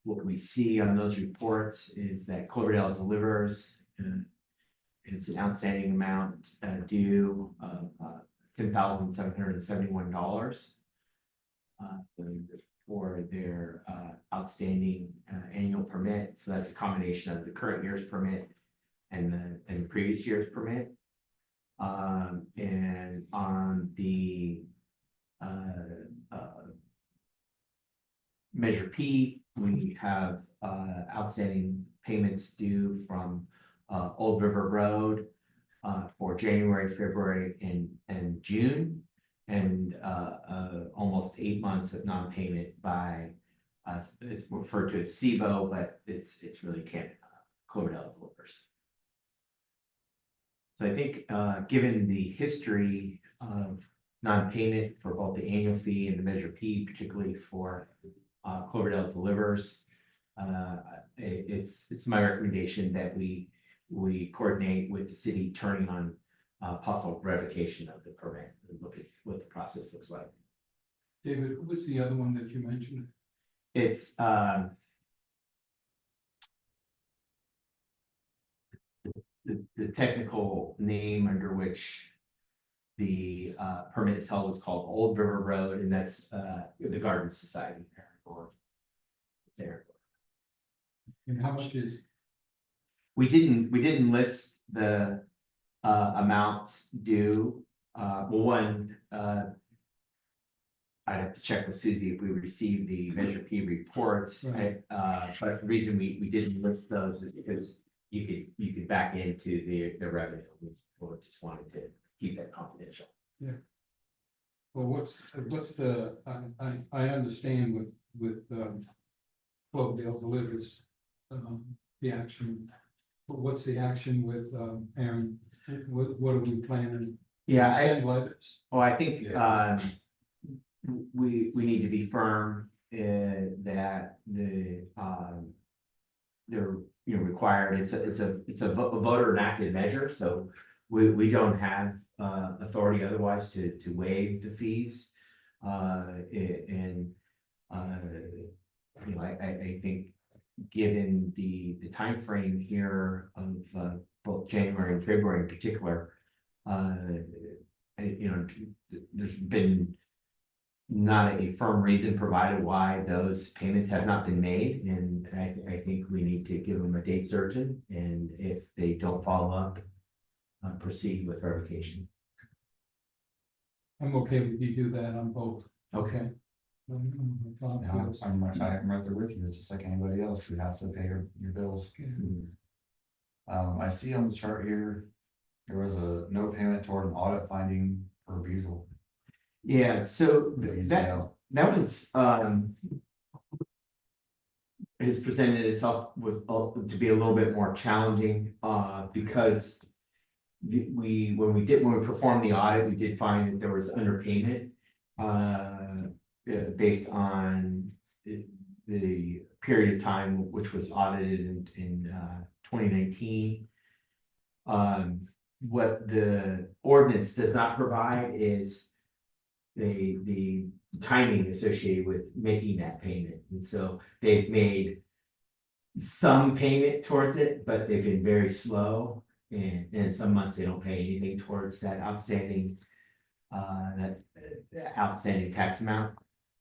[SPEAKER 3] What we see on those reports is that Cloverdale delivers it's an outstanding amount due of $10,771 for their outstanding annual permit. So that's a combination of the current year's permit and the previous year's permit. And on the Measure P, we have outstanding payments due from Old River Road for January, February, and June, and almost 8 months of non-payment by it's referred to as SIBO, but it's really Cloverdale delivers. So I think given the history of non-payment for both the annual fee and the Measure P, particularly for Cloverdale delivers, it's my recommendation that we coordinate with the city turning on possible revocation of the permit and look at what the process looks like.
[SPEAKER 5] David, who was the other one that you mentioned?
[SPEAKER 3] It's the technical name under which the permit is held is called Old River Road, and that's the Garden Society. Or it's there.
[SPEAKER 5] And how much is,
[SPEAKER 3] We didn't list the amounts due. Well, one, I'd have to check with Susie if we received the Measure P reports.
[SPEAKER 5] Right.
[SPEAKER 3] But the reason we didn't list those is because you could back into the revenue. We just wanted to keep that confidential.
[SPEAKER 5] well, what's the, I understand with Cloverdale delivers the action. But what's the action with Aaron? What are we planning?
[SPEAKER 3] Yeah,
[SPEAKER 5] Send letters?
[SPEAKER 3] well, I think we need to be firm that they're required. It's a voter enacted measure, so we don't have authority otherwise to waive the fees. I think given the timeframe here of both January and February in particular, there's been not a firm reason provided why those payments have not been made, and I think we need to give them a date certain, and if they don't follow up, proceed with revocation.
[SPEAKER 5] I'm okay with you do that on both.
[SPEAKER 3] Okay.
[SPEAKER 1] I'm right there with you. It's just like anybody else. You have to pay your bills. I see on the chart here, there was a no payment toward an audit finding for Beazle.
[SPEAKER 3] Yeah, so that was has presented itself with to be a little bit more challenging because when we performed the audit, we did find that there was underpayment based on the period of time which was audited in 2019. What the ordinance does not provide is the timing associated with making that payment. And so they've made some payment towards it, but they've been very slow. And some months they don't pay anything towards that outstanding tax amount.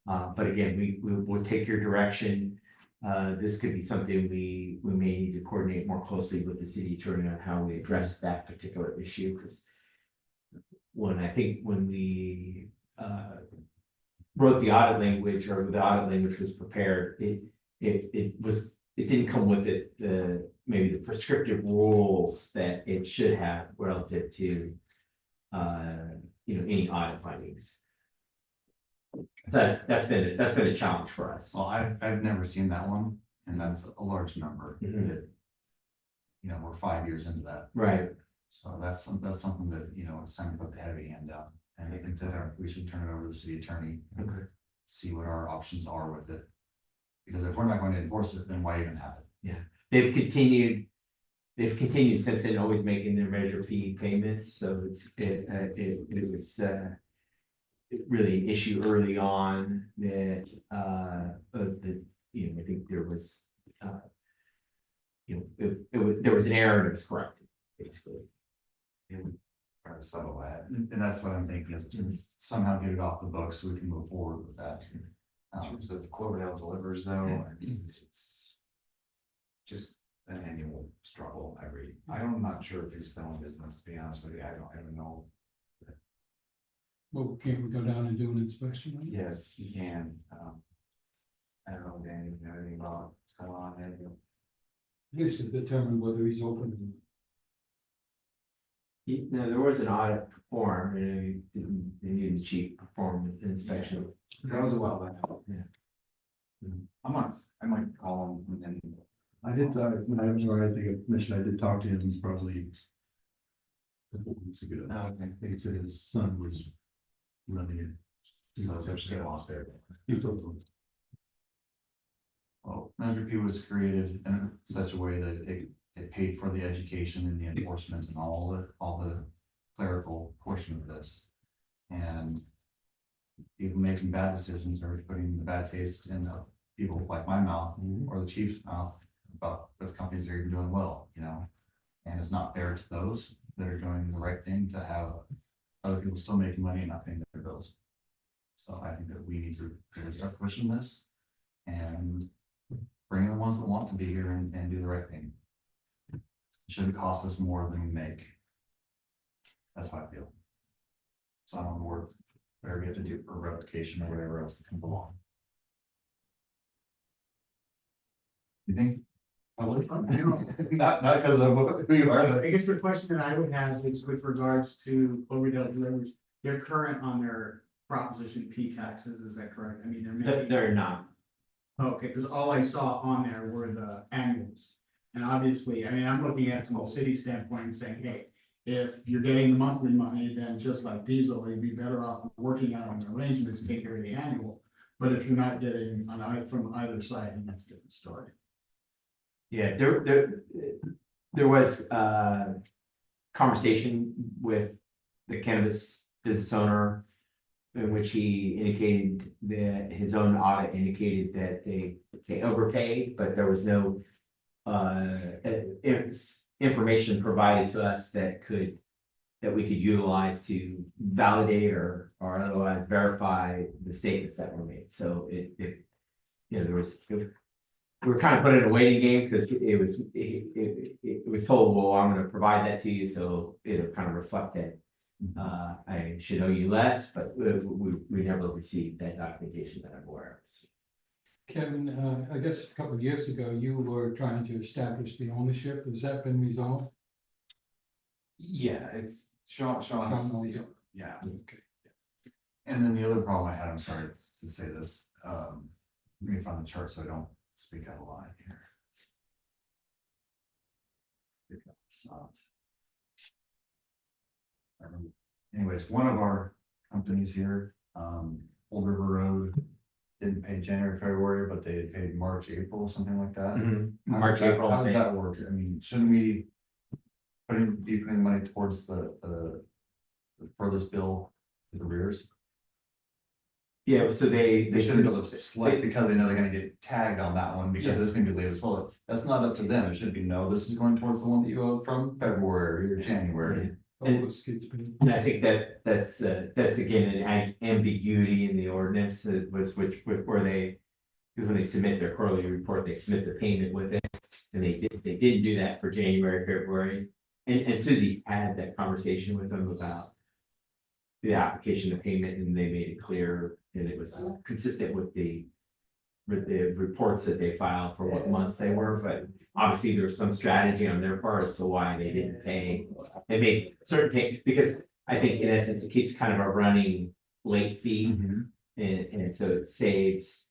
[SPEAKER 3] But again, we will take your direction. This could be something we may need to coordinate more closely with the city attorney on how we address that particular issue. Because when we wrote the audit language, or the audit language was prepared, it didn't come with it maybe the prescriptive rules that it should have relative to any audit findings. So that's been a challenge for us.
[SPEAKER 1] Well, I've never seen that one, and that's a large number.
[SPEAKER 3] Mhm.
[SPEAKER 1] That, we're 5 years into that.
[SPEAKER 3] Right.
[SPEAKER 1] So that's something that, it's time to put the heavy hand down. And I think that we should turn it over to the city attorney.
[SPEAKER 3] Okay.
[SPEAKER 1] See what our options are with it. Because if we're not going to enforce it, then why even have it?
[SPEAKER 3] They've continued since then, always making their Measure P payments, so it was really an issue early on that I think there was there was an error and it was corrected, basically.
[SPEAKER 1] And try to settle that. And that's what I'm thinking, is to somehow get it off the books so we can move forward with that.
[SPEAKER 2] In terms of Cloverdale delivers though, it's just an annual struggle I'm not sure if he's still in business, to be honest with you. I don't know.
[SPEAKER 5] Well, can't we go down and do an inspection? on it?
[SPEAKER 2] Yes, you can. I don't know, Danny, you know anything about what's going on there?
[SPEAKER 5] At least to determine whether he's open.
[SPEAKER 3] No, there was an audit performed, and the chief performed an inspection.
[SPEAKER 2] That was a while back.
[SPEAKER 3] Yeah.
[SPEAKER 2] I might call him and
[SPEAKER 4] I did, I'm sorry, I think I mentioned, I did talk to him probably a couple weeks ago.
[SPEAKER 3] Okay.
[SPEAKER 4] I think he said his son was running it.
[SPEAKER 2] so they're still out there.
[SPEAKER 4] He's still doing
[SPEAKER 1] Well, Measure was created in such a way that it paid for the education and the enforcement and all the clerical portion of this. And people making bad decisions or putting the bad taste in people like my mouth or the chief's mouth about if companies are even doing well, you know? And it's not fair to those that are doing the right thing to have other people still making money and not paying their bills. So I think that we need to really start pushing this and bring in the ones that want to be here and do the right thing. It shouldn't cost us more than we make. That's how I feel. So I'm on board with whatever we have to do for revocation or whatever else that comes along. You think? Probably. Not because of who you are, but
[SPEAKER 7] I guess the question that I would have is with regards to Cloverdale delivers, they're current on their Proposition P taxes, is that correct? I mean,
[SPEAKER 3] They're not.
[SPEAKER 7] Okay, because all I saw on there were the annuals. And obviously, I mean, I'm looking at it from a city standpoint and saying, hey, if you're getting the monthly money, then just like diesel, you'd be better off working out an arrangement to take care of the annual. But if you're not getting from either side, then that's a different story.
[SPEAKER 3] Yeah, there was conversation with the cannabis business owner in which he indicated that his own audit indicated that they overpaid, but there was no information provided to us that we could utilize to validate or otherwise verify the statements that were made. So you know, we were kind of put in a waiting game because it was told, well, I'm going to provide that to you, so it'll kind of reflect that I should owe you less, but we never received that documentation that I'm aware of.
[SPEAKER 5] Kevin, I guess a couple of years ago, you were trying to establish the ownership. Has that been resolved?
[SPEAKER 2] Yeah, it's Sean,
[SPEAKER 5] owns it.
[SPEAKER 2] yeah.
[SPEAKER 5] Okay.
[SPEAKER 1] and then the other problem I had, I'm sorry to say this, let me find the chart so I don't speak out of line here. It's not. I remember. Anyways, one of our companies here, Old River Road, didn't pay January, February, but they paid March, April, something like that. How does
[SPEAKER 3] March,
[SPEAKER 1] that-
[SPEAKER 3] April.
[SPEAKER 1] How does that work? I mean, shouldn't we be putting money towards the furthest bill to the rears?
[SPEAKER 3] Yeah, so
[SPEAKER 1] They shouldn't be able to select because they know they're gonna get tagged on that one because it's gonna be late as well. That's not up to them. It should be, no, this is going towards the one that you owe from February or January.
[SPEAKER 3] And I think that's again an ambiguity in the ordinance that was where they, because when they submit their quarterly report, they submit the payment with it. And they didn't do that for January, February. And Susie had that conversation with them about the application of payment, and they made it clear, and it was consistent with the reports that they filed for what months they were, but obviously there was some strategy on their part as to why they didn't pay. They made certain pay, because I think in essence, it keeps kind of a running late fee, and so it saves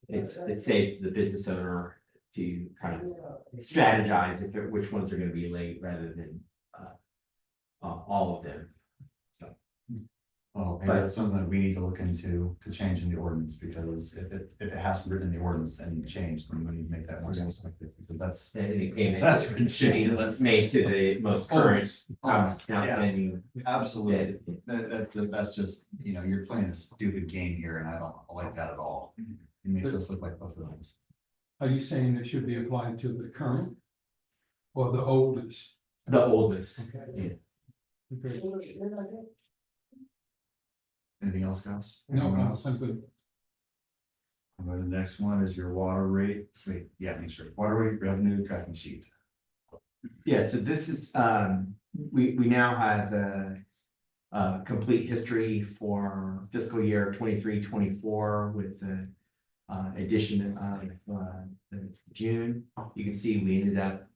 [SPEAKER 3] the business owner to kind of strategize which ones are gonna be late rather than all of them.
[SPEAKER 1] Well, maybe that's something that we need to look into to change in the ordinance, because if it has to be written in the ordinance and changed, then we need to make that more specific, because that's.
[SPEAKER 3] Any payment
[SPEAKER 1] That's
[SPEAKER 3] should be
[SPEAKER 1] ridiculous.
[SPEAKER 3] made to the most current
[SPEAKER 1] Yeah,
[SPEAKER 3] outstanding.
[SPEAKER 1] absolutely. That's just, you know, you're playing a stupid game here, and I don't like that at all. It makes us look like buffoons.
[SPEAKER 5] Are you saying it should be applied to the current or the oldest?
[SPEAKER 3] The oldest.
[SPEAKER 5] Okay.
[SPEAKER 3] Yeah.
[SPEAKER 5] Okay.
[SPEAKER 1] Anything else, guys?
[SPEAKER 5] No, I'm good.
[SPEAKER 1] And then the next one is your water rate, make sure, water rate revenue tracking sheet.
[SPEAKER 3] Yeah, so this is, we now have a complete history for fiscal year 23-24 with the addition of June. You can see we ended up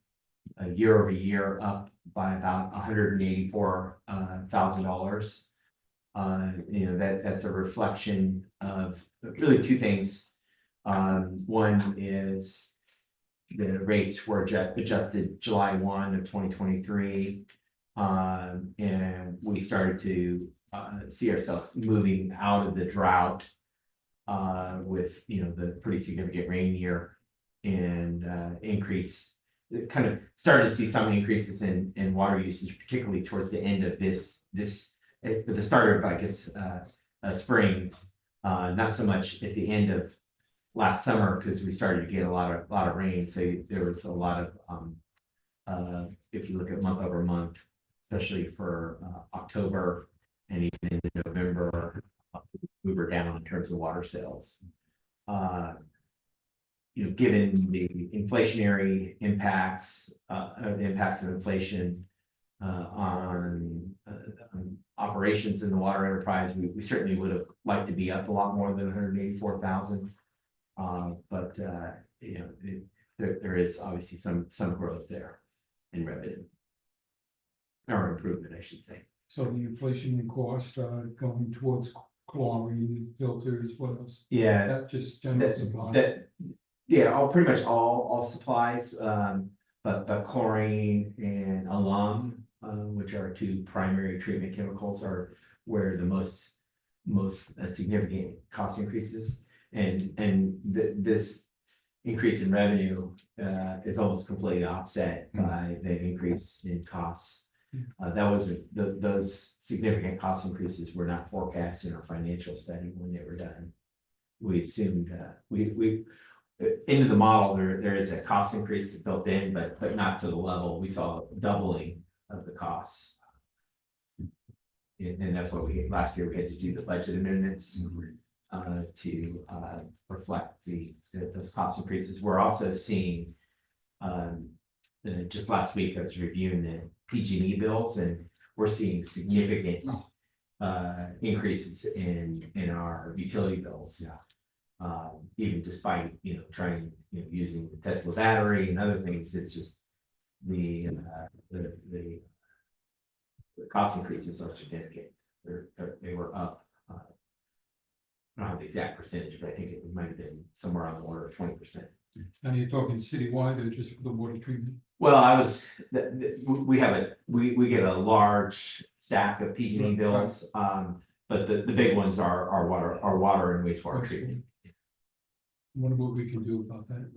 [SPEAKER 3] year over year up by about $184,000. You know, that's a reflection of really two things. One is the rates were adjusted July 1 of 2023. And we started to see ourselves moving out of the drought with, you know, the pretty significant rain year and increase, kind of started to see some increases in water usage, particularly towards the end of at the start of, I guess, spring. Not so much at the end of last summer, because we started to get a lot of rain, so there was a lot of, if you look at month over month, especially for October and even into November, we were down in terms of water sales. Given the inflationary impacts, the impacts of inflation on operations in the water enterprise, we certainly would have liked to be up a lot more than 184,000. But there is obviously some growth there in revenue, or improvement, I should say.
[SPEAKER 5] So the inflation in cost, going towards chlorine filters, what else?
[SPEAKER 3] Yeah,
[SPEAKER 5] That just general supplies.
[SPEAKER 3] pretty much all supplies, but chlorine and alum, which are two primary treatment chemicals, are where the most significant cost increases. And this increase in revenue is almost completely offset by the increase in costs. Those significant cost increases were not forecast in our financial study when they were done. We assumed we into the model there is a cost increase built in, but not to the level we saw doubling of the costs. And that's what last year we had to do the budget amendments to reflect those cost increases. We're also seeing just last week I was reviewing the PG&E bills, and we're seeing significant increases in our utility bills. Even despite trying using the Tesla battery and other things, it's just the cost increases are significant. They were up. I don't have the exact percentage, but I think it might have been somewhere on the order of 20%.
[SPEAKER 5] And you're talking citywide or just for the water treatment?
[SPEAKER 3] Well, we get a large stack of PG&E bills, but the big ones are water and wastewater treatment.
[SPEAKER 5] Wonder what we can do about that.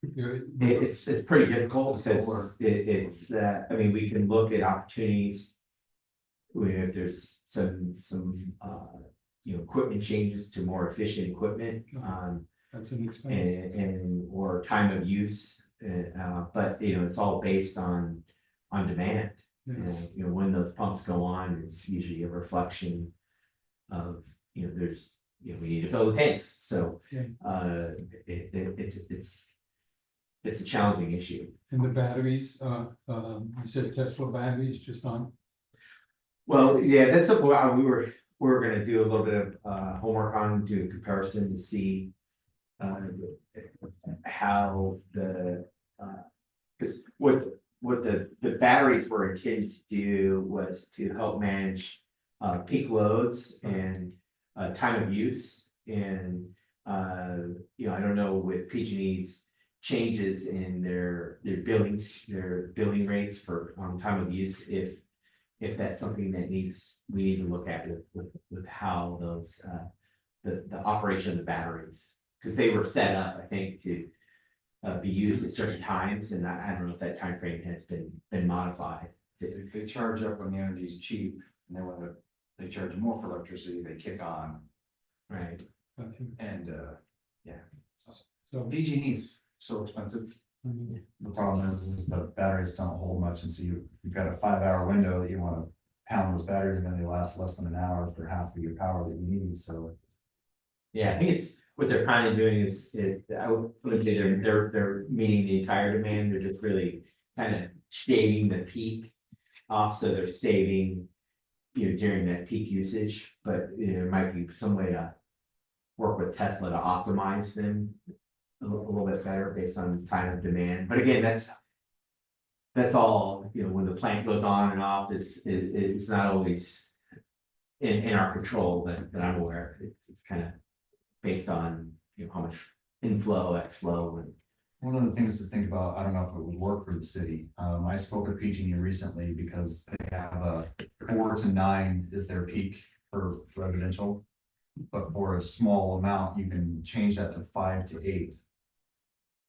[SPEAKER 3] It's pretty difficult because it's I mean, we can look at opportunities if there's some equipment changes to more efficient equipment,
[SPEAKER 5] That's an expense.
[SPEAKER 3] and or time of use, but it's all based on demand.
[SPEAKER 5] Yeah.
[SPEAKER 3] When those pumps go on, it's usually a reflection of there's we need to fill the tanks, so
[SPEAKER 5] Yeah.
[SPEAKER 3] It's a challenging issue.
[SPEAKER 5] And the batteries, you said Tesla batteries just on?
[SPEAKER 3] Well, yeah, that's something we were going to do a little bit of homework on, do a comparison to see how because what the batteries were intended to do was to help manage peak loads and time of use. And I don't know with PG&E's changes in their billing rates for time of use, if that's something that we need to look at with how those the operation of the batteries, because they were set up, I think, to be used at certain times, and I don't know if that time frame has been modified.
[SPEAKER 2] They charge up when the energy is cheap, and then when they charge more for electricity, they kick on.
[SPEAKER 3] Right.
[SPEAKER 5] Okay.
[SPEAKER 2] And
[SPEAKER 5] So,
[SPEAKER 2] PG&E is so expensive.
[SPEAKER 1] The problem is the batteries don't hold much, and so you've got a 5-hour window that you want to pound those batteries, and then they last less than an hour for half of your power that you need, so.
[SPEAKER 3] Yeah, I think it's what they're kind of doing is I wouldn't say they're meeting the entire demand. They're just really kind of shaving the peak off, so they're saving during that peak usage. But there might be some way to work with Tesla to optimize them a little bit better based on time of demand. But again, that's all when the plant goes on and off, it's not always in our control that I'm aware of. It's kind of based on how much inflow, exflow, and
[SPEAKER 1] One of the things to think about, I don't know if it would work for the city. I spoke with PG&E recently because they have a 4 to 9 is their peak for residential. But for a small amount, you can change that to 5 to 8.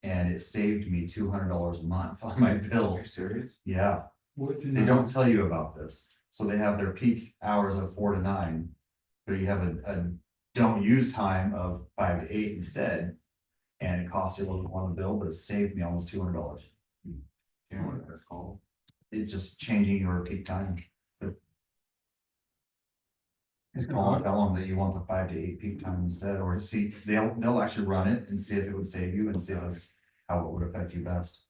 [SPEAKER 1] And it saved me $200 a month on my bill.
[SPEAKER 2] Are you serious?
[SPEAKER 1] Yeah,
[SPEAKER 5] What
[SPEAKER 1] they don't tell you about this. So they have their peak hours of 4 to 9. But you have a don't use time of 5 to 8 instead. And it costs you a little more on the bill, but it saved me almost $200.
[SPEAKER 2] You know what that's called?
[SPEAKER 1] It's just changing your peak time. Call and tell them that you want the 5 to 8 peak time instead, or see, they'll actually run it and see if it would save you and see if that's how it would affect you best.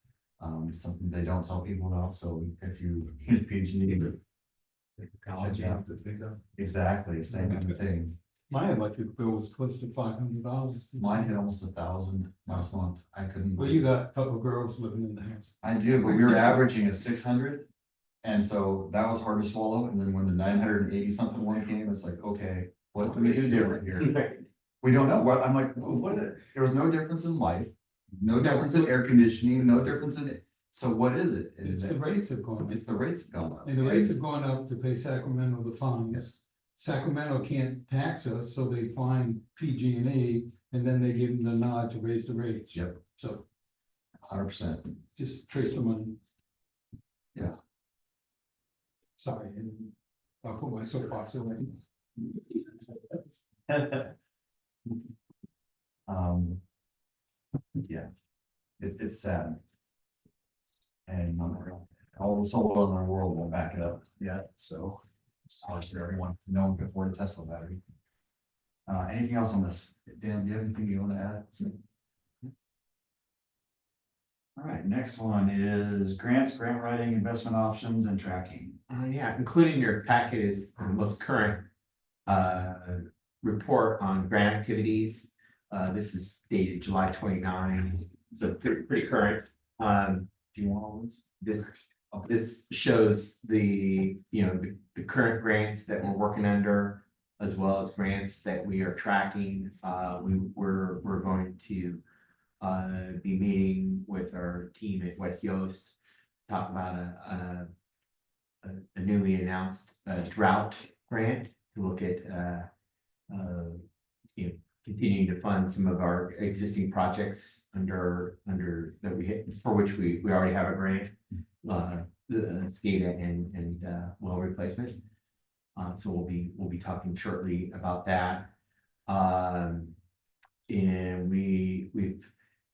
[SPEAKER 1] Something they don't tell people though, so if you use PG&E.
[SPEAKER 2] College, you have to pick up.
[SPEAKER 1] Exactly, same kind of thing.
[SPEAKER 5] My electric bill was close to $500.
[SPEAKER 1] Mine hit almost 1,000 last month. I couldn't.
[SPEAKER 5] Well, you got a couple of girls living in the house.
[SPEAKER 1] I do, but we were averaging at 600. And so that was hard to swallow. And then when the 980 something one came, it's like, okay, what can we do different here? We don't know what, I'm like, there was no difference in life, no difference in air conditioning, no difference in it. So what is it?
[SPEAKER 5] It's the rates have gone up.
[SPEAKER 1] It's the rates have gone up.
[SPEAKER 5] And the rates have gone up to pay Sacramento the fines.
[SPEAKER 1] Yes.
[SPEAKER 5] Sacramento can't tax us, so they fine PG&E, and then they give them the nod to raise the rates.
[SPEAKER 1] Yep.
[SPEAKER 5] So
[SPEAKER 1] 100%.
[SPEAKER 5] just trace the money.
[SPEAKER 1] Yeah.
[SPEAKER 5] Sorry, and I'll put my soapbox away.
[SPEAKER 1] Yeah, it's sad. And all the solar in our world won't back it up yet, so it's hard for everyone. No one can afford a Tesla battery. Anything else on this? Dan, do you have anything you want to add? All right, next one is grants, grant writing, investment options and tracking.
[SPEAKER 3] Yeah, including your packet is the most current report on grant activities. This is dated July 29, so it's pretty current.
[SPEAKER 1] Do you want all this?
[SPEAKER 3] This shows the, the current grants that we're working under, as well as grants that we are tracking. We're going to be meeting with our team at West Yost, talk about a newly announced drought grant to look at continuing to fund some of our existing projects under that we hit, for which we already have a grant, the SCADA and well replacement. So we'll be talking shortly about that. And we've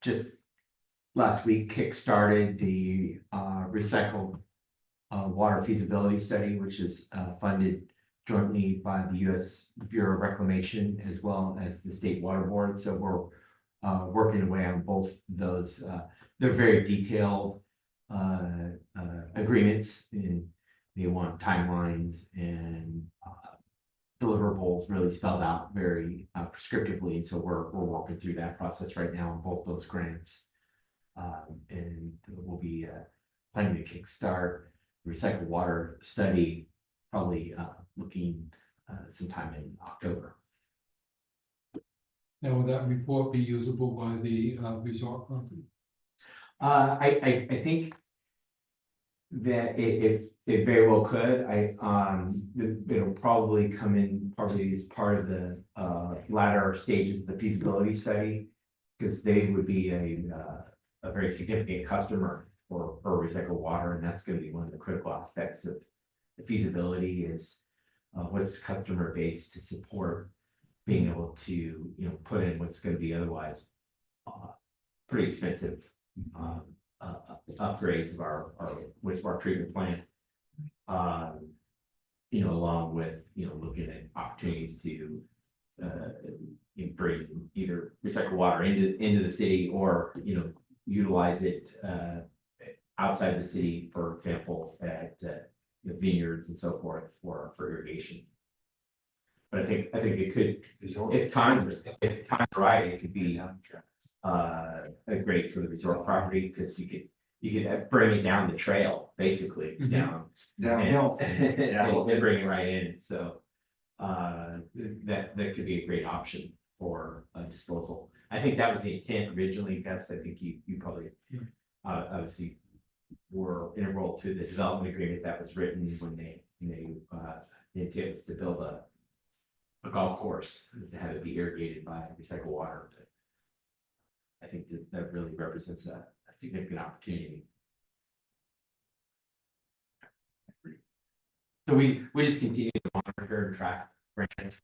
[SPEAKER 3] just last week kickstarted the recycled water feasibility study, which is funded jointly by the U.S. Bureau of Reclamation as well as the State Water Board. So we're working away on both those. They're very detailed agreements, and they want timelines and deliverables really spelled out very prescriptively. And so we're working through that process right now on both those grants. And we'll be planning to kickstart the recycled water study, probably looking sometime in October.
[SPEAKER 5] Now, will that report be usable by the resort company?
[SPEAKER 3] I think that it very well could. It'll probably come in probably as part of the latter stages of the feasibility study, because they would be a very significant customer for recycled water, and that's going to be one of the critical aspects of the feasibility is what's the customer base to support being able to put in what's going to be otherwise pretty expensive upgrades of our wastewater treatment plant. Along with looking at opportunities to bring either recycled water into the city, or utilize it outside the city, for example, at vineyards and so forth for irrigation. But I think it could, if timed right, it could be great for the resort property, because you could bring it down the trail, basically downhill, and bring it right in. So that could be a great option for disposal. I think that was the intent originally, Gus. I think you probably obviously were integral to the development agreement that was written when the intent was to build a golf course, is to have it be irrigated by recycled water. I think that really represents a significant opportunity. So we just continue to monitor and track grants.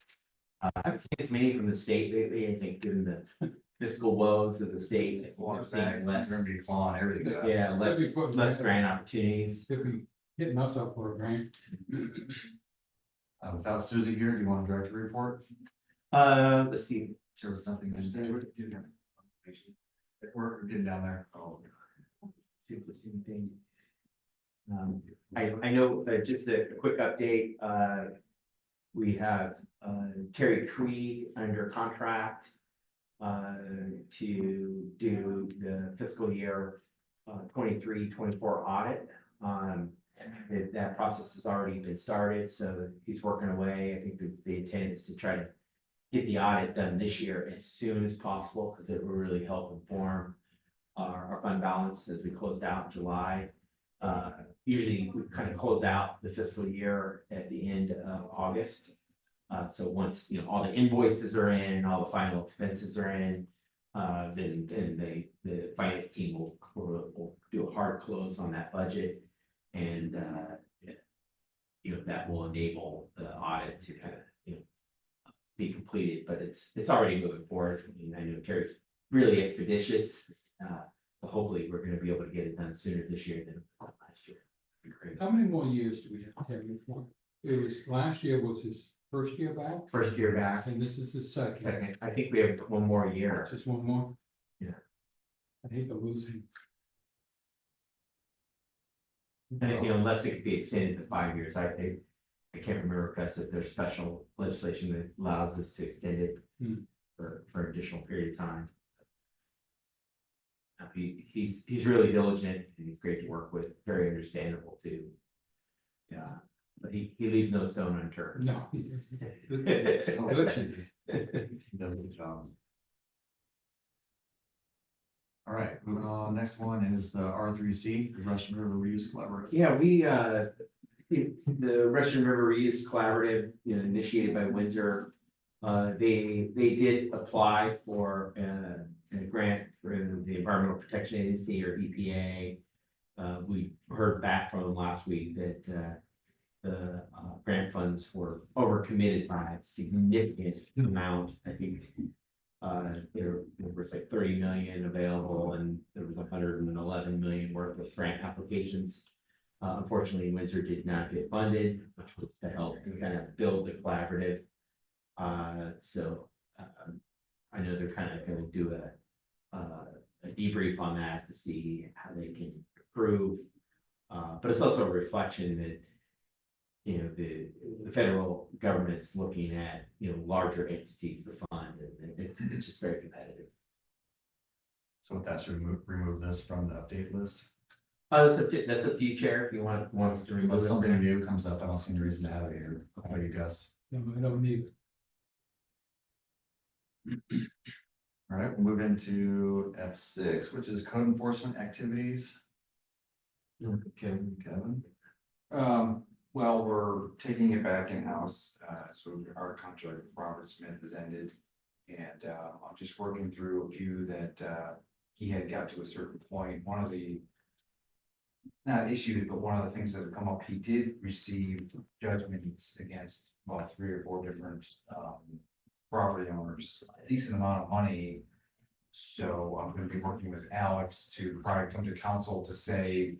[SPEAKER 3] I haven't seen as many from the state lately, I think, given the fiscal woes of the state. We're seeing less,
[SPEAKER 1] Everybody clawing everything.
[SPEAKER 3] yeah, less
[SPEAKER 5] That'd be
[SPEAKER 3] less grant opportunities.
[SPEAKER 5] If we hitting us up for a grant.
[SPEAKER 1] Without Susie here, do you want to direct a report?
[SPEAKER 3] Let's see.
[SPEAKER 1] There was something. We're getting down there. Oh.
[SPEAKER 3] See if there's anything. I know, just a quick update, we have, Terry Creed under contract, to do the fiscal year, 23-24 audit. That process has already been started, so he's working away. I think the intent is to try to get the audit done this year as soon as possible, because it will really help inform our fund balance as we closed out in July. Usually we kind of close out the fiscal year at the end of August. So once, all the invoices are in, all the final expenses are in, then the finance team will do a hard close on that budget. And, that will enable the audit to kind of, be completed, but it's already moving forward. I mean, I know Terry's really expeditious. So hopefully we're gonna be able to get it done sooner this year than last year. Be great.
[SPEAKER 5] How many more years do we have to have before? It was, last year was his first year back,
[SPEAKER 3] First year back,
[SPEAKER 5] and this is his second.
[SPEAKER 3] second, I think we have one more year.
[SPEAKER 5] Just one more?
[SPEAKER 3] Yeah.
[SPEAKER 5] I hate to lose him.
[SPEAKER 3] And, unless it could be extended to 5 years, I can't remember, because if there's special legislation that allows us to extend it for an additional period of time. He's really diligent and he's great to work with, very understandable too.
[SPEAKER 1] Yeah.
[SPEAKER 3] But he leaves no stone unturned.
[SPEAKER 5] No. He doesn't.
[SPEAKER 1] So good. He does a good job. All right, moving on. Next one is the R3C, the Russian River Reuse Collaborative.
[SPEAKER 3] Yeah, the Russian River Reuse Collaborative, initiated by Windsor, they did apply for a grant for the Environmental Protection Agency, or EPA. We heard back from them last week that the grant funds were overcommitted by a significant amount. I think there was like 30 million available, and there was 111 million worth of grant applications. Unfortunately, Windsor did not get funded, which was to help kind of build the collaborative. So I know they're kind of going to do a debrief on that to see how they can improve. But it's also a reflection that the federal government's looking at larger entities to fund, and it's just very competitive.
[SPEAKER 1] So with that, should we remove this from the update list?
[SPEAKER 3] That's up to you, Chair, if you want us to remove
[SPEAKER 1] Unless
[SPEAKER 3] it.
[SPEAKER 1] something new comes up, I don't see any reason to have it here. How about you guys?
[SPEAKER 5] No, I don't need it.
[SPEAKER 1] All right, we'll move into F6, which is code enforcement activities. Kevin?
[SPEAKER 2] Well, we're taking it back in-house, so our contract with Robert Smith has ended. And I'm just working through a few that he had got to a certain point. One of the, not issues, but one of the things that have come up, he did receive judgments against about 3 or 4 different property owners, a decent amount of money. So I'm gonna be working with Alex to probably come to council to say,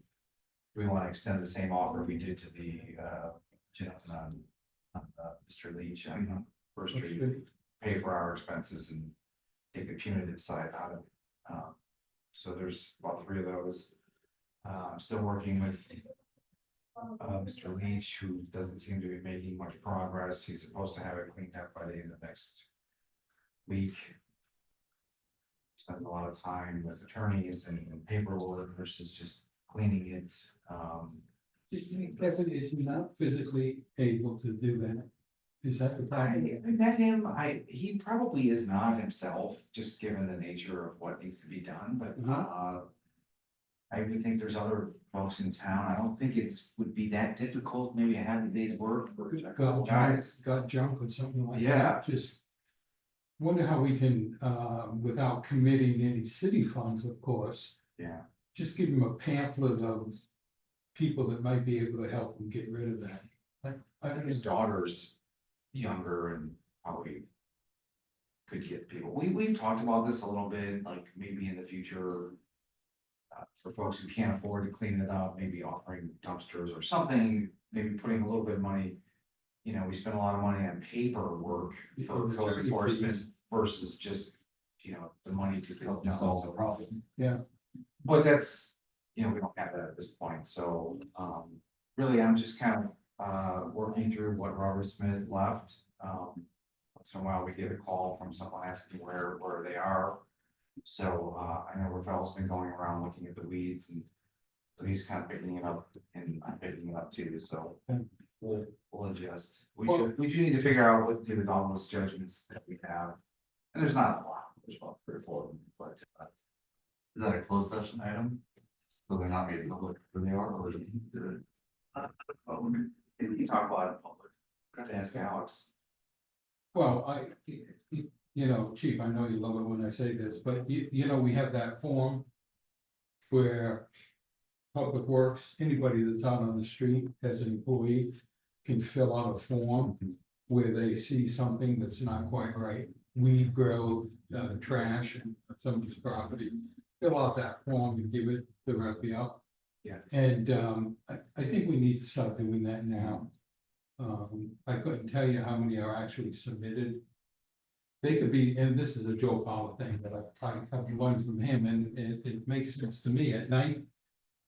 [SPEAKER 2] we want to extend the same offer we did to the gentleman on Mr. Leach on First Street, pay for our expenses and take the punitive side out of it. So there's about 3 of those. I'm still working with Mr. Leach, who doesn't seem to be making much progress. He's supposed to have it cleaned up by the end of next week. Spends a lot of time with attorneys and paperwork versus just cleaning it.
[SPEAKER 5] Kevin is not physically able to do that. Is that the problem?
[SPEAKER 2] I met him, he probably is not himself, just given the nature of what needs to be done, but I would think there's other folks in town. I don't think would be that difficult, maybe a half a day's work for a couple guys.
[SPEAKER 5] Got junk or something like that.
[SPEAKER 2] Yeah.
[SPEAKER 5] Just wonder how we can, without committing any city funds, of course,
[SPEAKER 2] Yeah,
[SPEAKER 5] just give them a pamphlet of people that might be able to help them get rid of that. I don't
[SPEAKER 2] his
[SPEAKER 5] know.
[SPEAKER 2] daughter's younger and probably could get people, we've talked about this a little bit, like maybe in the future. For folks who can't afford to clean it up, maybe offering dumpsters or something, maybe putting a little bit of money. You know, we spend a lot of money on paperwork for code
[SPEAKER 5] Attorney
[SPEAKER 2] enforcement
[SPEAKER 5] fees.
[SPEAKER 2] versus just, the money to help down.
[SPEAKER 1] Solve the problem.
[SPEAKER 2] But that's, we don't have that at this point, so, really, I'm just kind of, working through what Robert Smith left. Once in a while, we get a call from someone asking where they are. So, I know Rafael's been going around looking at the weeds, and so he's kind of picking it up, and I'm picking it up too, so. We'll adjust. We do need to figure out what to do with all those judgments that we have. And there's not a lot, there's about 3 or 4 of them, but,
[SPEAKER 1] Is that a closed session item? Will there not be a public where they are, or is it?
[SPEAKER 2] if you talk about it in public, got to ask Alex.
[SPEAKER 5] Well, Chief, I know you love it when I say this, but we have that form where Public Works, anybody that's out on the street as an employee can fill out a form where they see something that's not quite right, weed growth, trash, and somebody's property. Fill out that form and give it to Raphael.
[SPEAKER 2] Yeah.
[SPEAKER 5] And I think we need to start doing that now. I couldn't tell you how many are actually submitted. They could be, and this is a Joe Powell thing that I've learned from him, and it makes sense to me at night.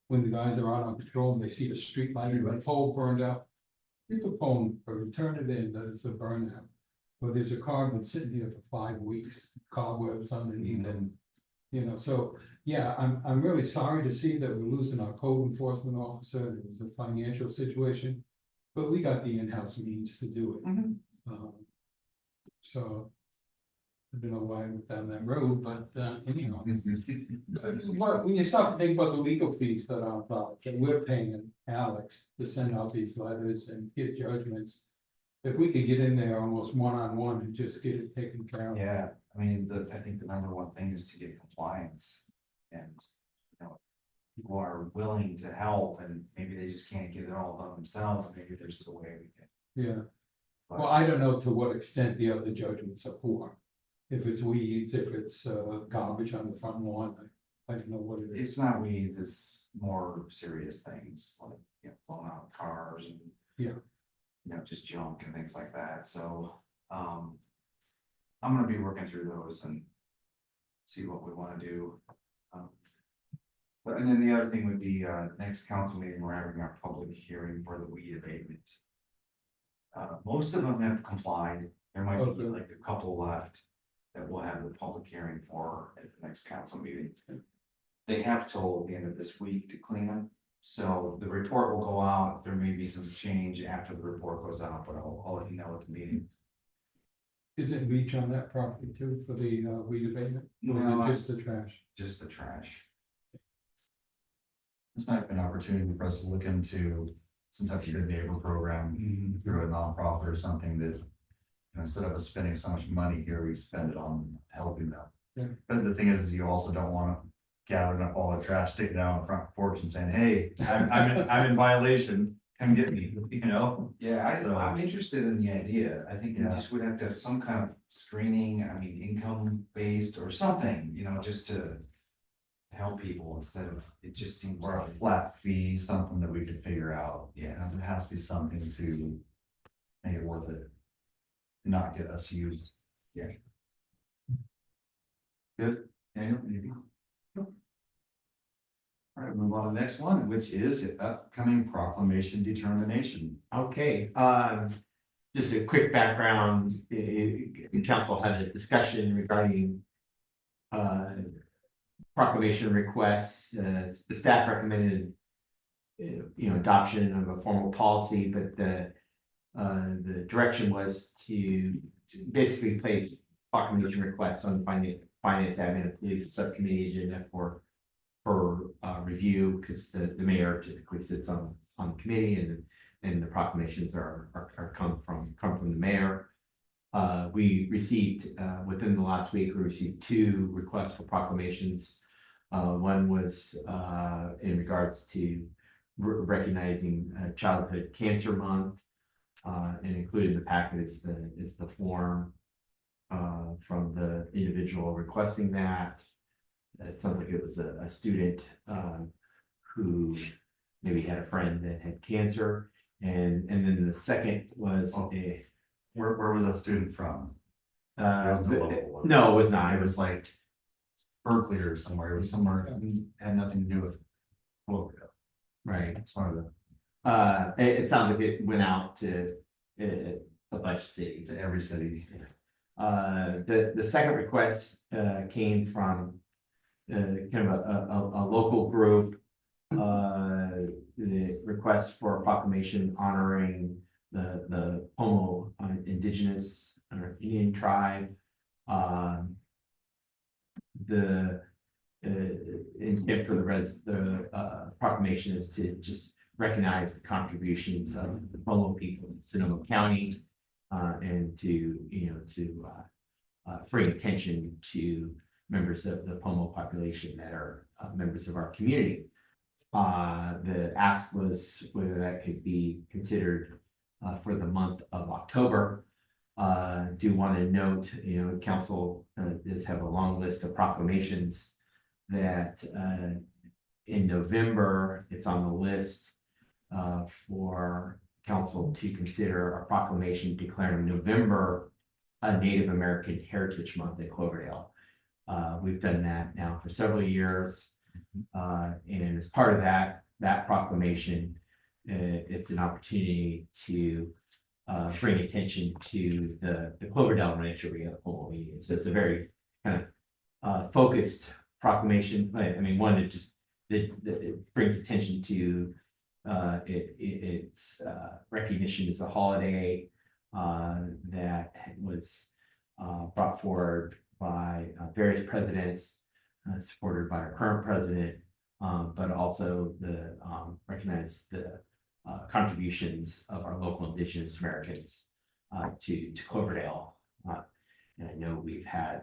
[SPEAKER 5] When the guys are out on patrol and they see the street light or a pole burned out, get the phone or return it in that it's a burnout. But there's a car that's sitting here for 5 weeks, cobwebs underneath and, so, yeah, I'm really sorry to see that we're losing our code enforcement officer. It was a financial situation, but we got the in-house means to do it. So. I don't know why I went down that road, but anyhow. But when you start to think about the legal fees that are involved, that we're paying Alex to send out these letters and get judgments. If we could get in there almost one-on-one and just get it taken care of.
[SPEAKER 2] Yeah, I mean, I think the number one thing is to get compliance. And, people are willing to help, and maybe they just can't get it all done themselves, maybe there's a way we can.
[SPEAKER 5] Yeah, well, I don't know to what extent the other judgments are poor. If it's weeds, if it's garbage on the front lawn, I don't know what it is.
[SPEAKER 2] It's not weeds, it's more serious things like, blown out cars and. Just junk and things like that, so, I'm gonna be working through those and see what we wanna do. But, and then the other thing would be, next council meeting, we're having our public hearing for the weed abatement. Most of them have complied, there might be
[SPEAKER 5] Okay.
[SPEAKER 2] like a couple left that we'll have the public hearing for at the next council meeting. They have till the end of this week to clean them, so the report will go out, there may be some change after the report goes out, but I'll let you know at the meeting.
[SPEAKER 5] Is it leach on that property too for the weed abatement? Or
[SPEAKER 2] No,
[SPEAKER 5] is it just the trash?
[SPEAKER 2] Just the trash.
[SPEAKER 1] This might be an opportunity for us to look into some type of good neighbor program through a nonprofit or something that, instead of us spending so much money here, we spend it on helping them.
[SPEAKER 5] Yeah.
[SPEAKER 1] But the thing is you also don't want to gather up all the trash, sticking down on the front porch and saying, hey, I'm in violation, come get me,
[SPEAKER 2] Yeah,
[SPEAKER 1] So-
[SPEAKER 2] I'm interested in the idea. I think we
[SPEAKER 1] Yeah.
[SPEAKER 2] just would have to have some kind of screening, income based or something, just to help people instead of, it just seems
[SPEAKER 1] Or a
[SPEAKER 2] like.
[SPEAKER 1] flat fee, something that we could figure out.
[SPEAKER 2] Yeah.
[SPEAKER 1] There has to be something to make it worth it. Not get us used.
[SPEAKER 2] Yeah.
[SPEAKER 1] Good, Daniel, anything? All right, move on to the next one, which is upcoming proclamation determination.
[SPEAKER 3] Okay, just a quick background, the council had a discussion regarding proclamation requests, the staff recommended adoption of a formal policy, but the direction was to basically place proclamation requests on finance admin and police subcommittee agenda for review, because the mayor typically sits on the committee, and the proclamations are come from the mayor. We received, within the last week, we received 2 requests for proclamations. One was in regards to recognizing Childhood Cancer Month. And included in the packet is the form from the individual requesting that. It sounds like it was a student who maybe had a friend that had cancer. And then the second was
[SPEAKER 1] Where was that student from?
[SPEAKER 3] no,
[SPEAKER 1] the local one.
[SPEAKER 3] it was not.
[SPEAKER 1] It was like Berkeley or somewhere. It was somewhere, had nothing to do with Cloverdale.
[SPEAKER 3] Right.
[SPEAKER 1] It's one of the,
[SPEAKER 3] It sounds like it went out to a bunch of cities.
[SPEAKER 1] to every city.
[SPEAKER 3] The second request came from kind of a local group. The request for a proclamation honoring the Pomo indigenous Indian tribe. The intent for the proclamation is to just recognize the contributions of the Pomo people in Sonoma County, and to bring attention to members of the Pomo population that are members of our community. The ask was whether that could be considered for the month of October. Do want to note, council does have a long list of proclamations that in November, it's on the list for council to consider a proclamation declaring November a Native American Heritage Month in Cloverdale. We've done that now for several years. And as part of that proclamation, it's an opportunity to bring attention to the Cloverdale Rancheria of Pomo Indian. So it's a very kind of focused proclamation. I mean, one that just that it brings attention to its recognition as a holiday that was brought forward by various presidents, supported by our current president, but also recognize the contributions of our local Indigenous Americans to Cloverdale. And I know we've had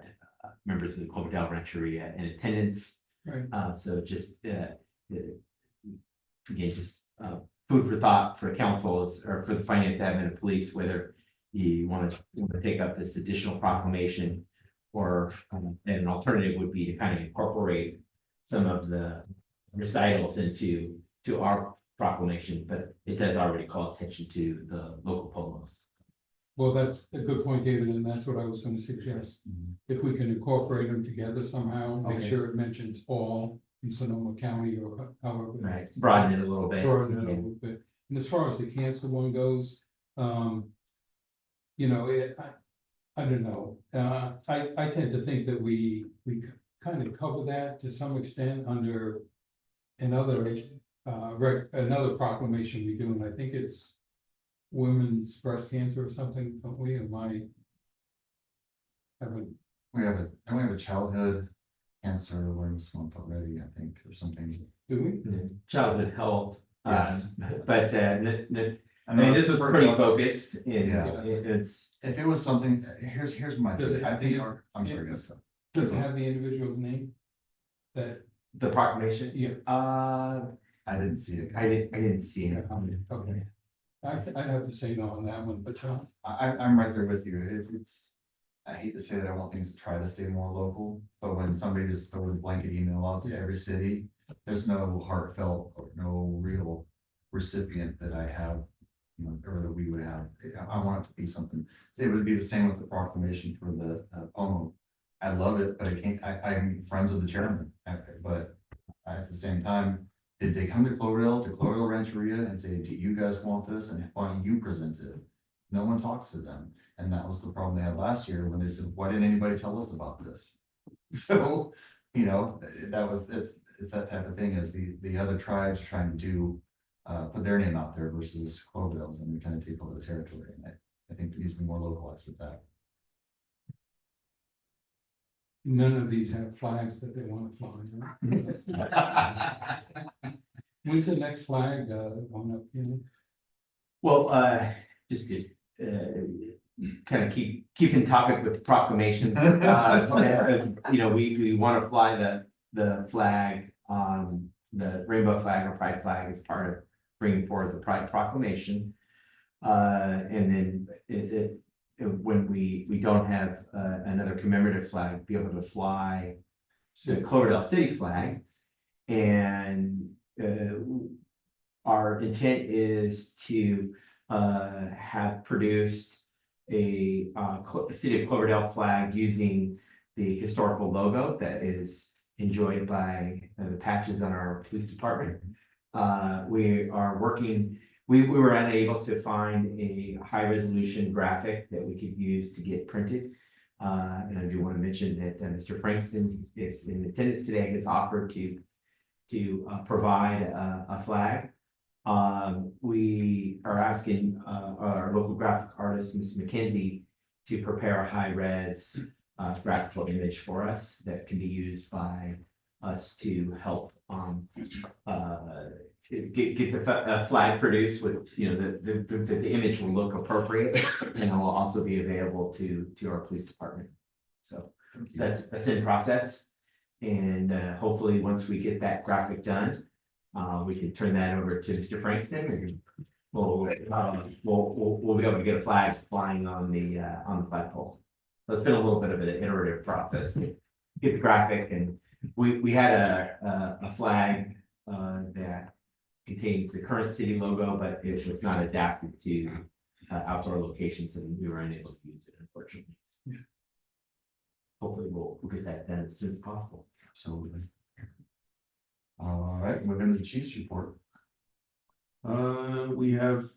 [SPEAKER 3] members of the Cloverdale Rancheria in attendance.
[SPEAKER 5] Right.
[SPEAKER 3] So just again, just food for thought for councils or for the finance admin and police, whether you want to take up this additional proclamation, or an alternative would be to kind of incorporate some of the recitals into our proclamation, but it does already call attention to the local Pomos.
[SPEAKER 5] Well, that's a good point, David, and that's what I was going to suggest. If we can incorporate them together somehow, make
[SPEAKER 3] Okay.
[SPEAKER 5] sure it mentions all in Sonoma County or however.
[SPEAKER 3] Right, broaden it a little bit.
[SPEAKER 5] Broaden it a little bit. And as far as the cancer one goes, I don't know. I tend to think that we kind of cover that to some extent under another proclamation we do, and I think it's women's breast cancer or something, don't we? Am I haven't,
[SPEAKER 1] We have a childhood cancer awareness month already, I think, or something.
[SPEAKER 5] do we?
[SPEAKER 3] Childhood health.
[SPEAKER 1] Yes.
[SPEAKER 3] But I mean, this was pretty focused in,
[SPEAKER 1] Yeah.
[SPEAKER 3] it's,
[SPEAKER 1] If it was something, here's my
[SPEAKER 5] Does it
[SPEAKER 1] thing, I
[SPEAKER 5] have
[SPEAKER 1] think,
[SPEAKER 5] the-
[SPEAKER 1] I'm sorry, guys. go.
[SPEAKER 5] Does it have the individual's name? That,
[SPEAKER 3] the proclamation.
[SPEAKER 5] yeah,
[SPEAKER 1] I didn't see it.
[SPEAKER 3] I didn't see it.
[SPEAKER 5] okay. I'd have to say no on that one, but
[SPEAKER 1] I'm right there with you. It's, I hate to say that I want things to try to stay more local, but when somebody just throws a blanket email out to every city, there's no heartfelt or no real recipient that I have, or that we would have. I want it to be something. It would be the same with the proclamation for the Pomo. I love it, but I'm friends with the chairman, but at the same time, did they come to Cloverdale Rancheria and say, do you guys want this? And why don't you present it? No one talks to them. And that was the problem they had last year when they said, why didn't anybody tell us about this? So, it's that type of thing as the other tribes trying to put their name out there versus Cloverdale's, and we kind of take over the territory. And I think it needs to be more localized with that.
[SPEAKER 5] none of these have flags that they want to fly. Right? When's the next flag on up?
[SPEAKER 3] Well, just to kind of keep in topic with the proclamations. You know, we want to fly the flag, the rainbow flag or pride flag as part of bringing forward the Pride Proclamation. And then when we don't have another commemorative flag, be able to fly the Cloverdale city flag. And our intent is to have produced a city of Cloverdale flag using the historical logo that is enjoyed by the patches on our police department. We are working. We were unable to find a high resolution graphic that we could use to get printed. And I do want to mention that Mr. Frankston is in attendance today, has offered to provide a flag. We are asking our local graphic artist, Ms. McKenzie, to prepare a high res graphical image for us that can be used by us to help get the flag produced with, you know, the image will look appropriate and it will also be available to our police department. So that's in process. And hopefully, once we get that graphic done, we can turn that over to Mr. Frankston and we'll be able to get a flag flying on the flagpole. So it's been a little bit of an iterative process to get the graphic, and we had a flag that contains the current city logo, but it was not adapted to outdoor locations, and we were unable to use it, unfortunately. Yeah. Hopefully we'll get that done as soon as possible.
[SPEAKER 1] Absolutely. All right, moving to the chief's report.
[SPEAKER 4] We have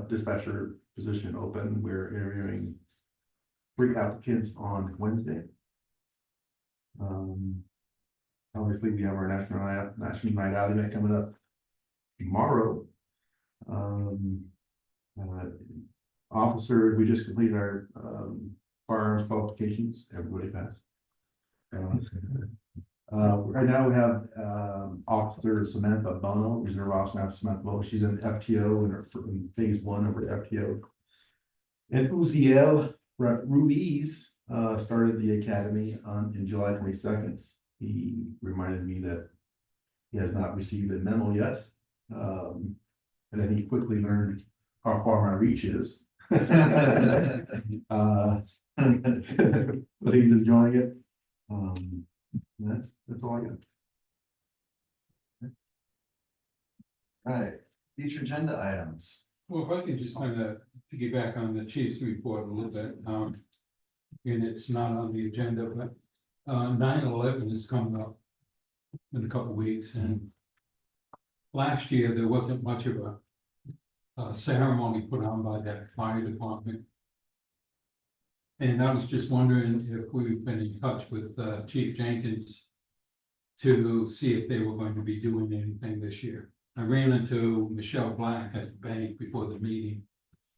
[SPEAKER 4] dispatcher position open. We're interviewing 3 applicants on Wednesday. Obviously, we have our national night out event coming up tomorrow. Officer, we just completed our firearms qualifications. Everybody passed. Right now we have Officer Samantha Bono, Reserve Officer Samantha Bono. She's in FTO in phase 1 of her FTO. And Uziel Ruiz started the academy in July 22nd. He reminded me that he has not received a memo yet. And then he quickly learned how far my reach is. But he's enjoying it. That's all I got.
[SPEAKER 1] All right, future agenda items.
[SPEAKER 5] Well, if I could just kind of piggyback on the chief's report a little bit, and it's not on the agenda, but 9/11 is coming up in a couple weeks, and last year there wasn't much of a ceremony put on by that fire department. And I was just wondering if we've been in touch with Chief Jenkins to see if they were going to be doing anything this year. I ran into Michelle Black at the bank before the meeting,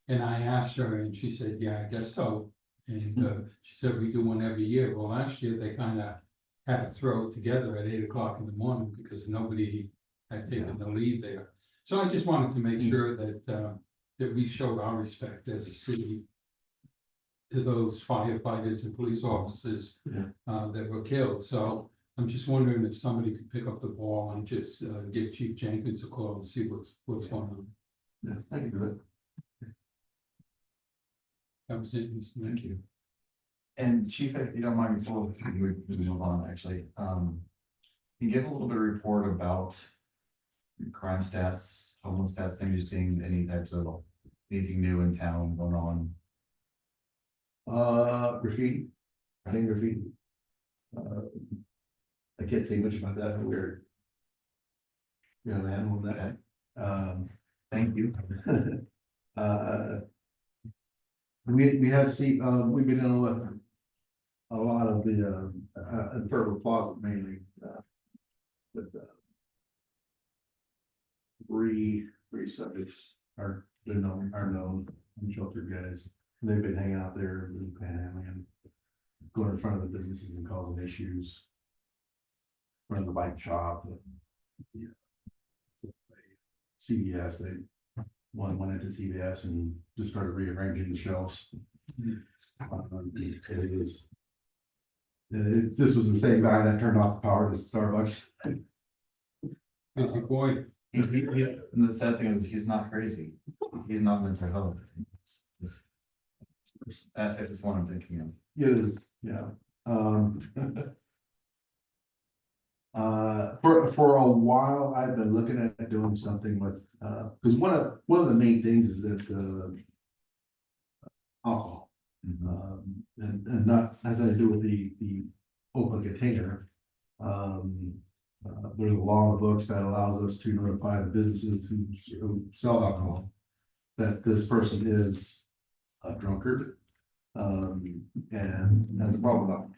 [SPEAKER 5] and I asked her, and she said, yeah, I guess so. And she said, we do one every year. Well, last year they kind of had to throw it together at 8 o'clock in the morning because nobody had taken the lead there. So I just wanted to make sure that we showed our respect as a city to those firefighters and police officers that were killed. So I'm just wondering if somebody could pick up the ball and just give Chief Jenkins a call and see what's going on.
[SPEAKER 4] Yeah, I can do it.
[SPEAKER 5] That was it.
[SPEAKER 1] Thank you. And Chief, if you don't mind, before we move on, actually, can you give a little bit of report about crime stats, homeless stats, things you're seeing, any types of anything new in town going on?
[SPEAKER 4] Graffiti. I think graffiti. I can't say much about that, but we're handling that.
[SPEAKER 1] Thank you.
[SPEAKER 4] We have seen, we've been dealing with a lot of the in Purple Plaza mainly, with three subjects are known unsheltered guys. They've been hanging out there, panhandling, and going in front of the businesses and causing issues. Run the bike shop. CVS, one went into CVS and just started rearranging the shelves It is. This was the same guy that turned off the power to Starbucks.
[SPEAKER 5] Busy boy.
[SPEAKER 1] And the sad thing is, he's not crazy. He's not mental health. If it's one I'm thinking of.
[SPEAKER 4] It is, yeah. For a while, I've been looking at doing something with, because one of the main things is that, alcohol. And not, has nothing to do with the open container. There's a law in the books that allows us to notify the businesses who sell alcohol that this person is a drunkard. And has a problem with alcohol.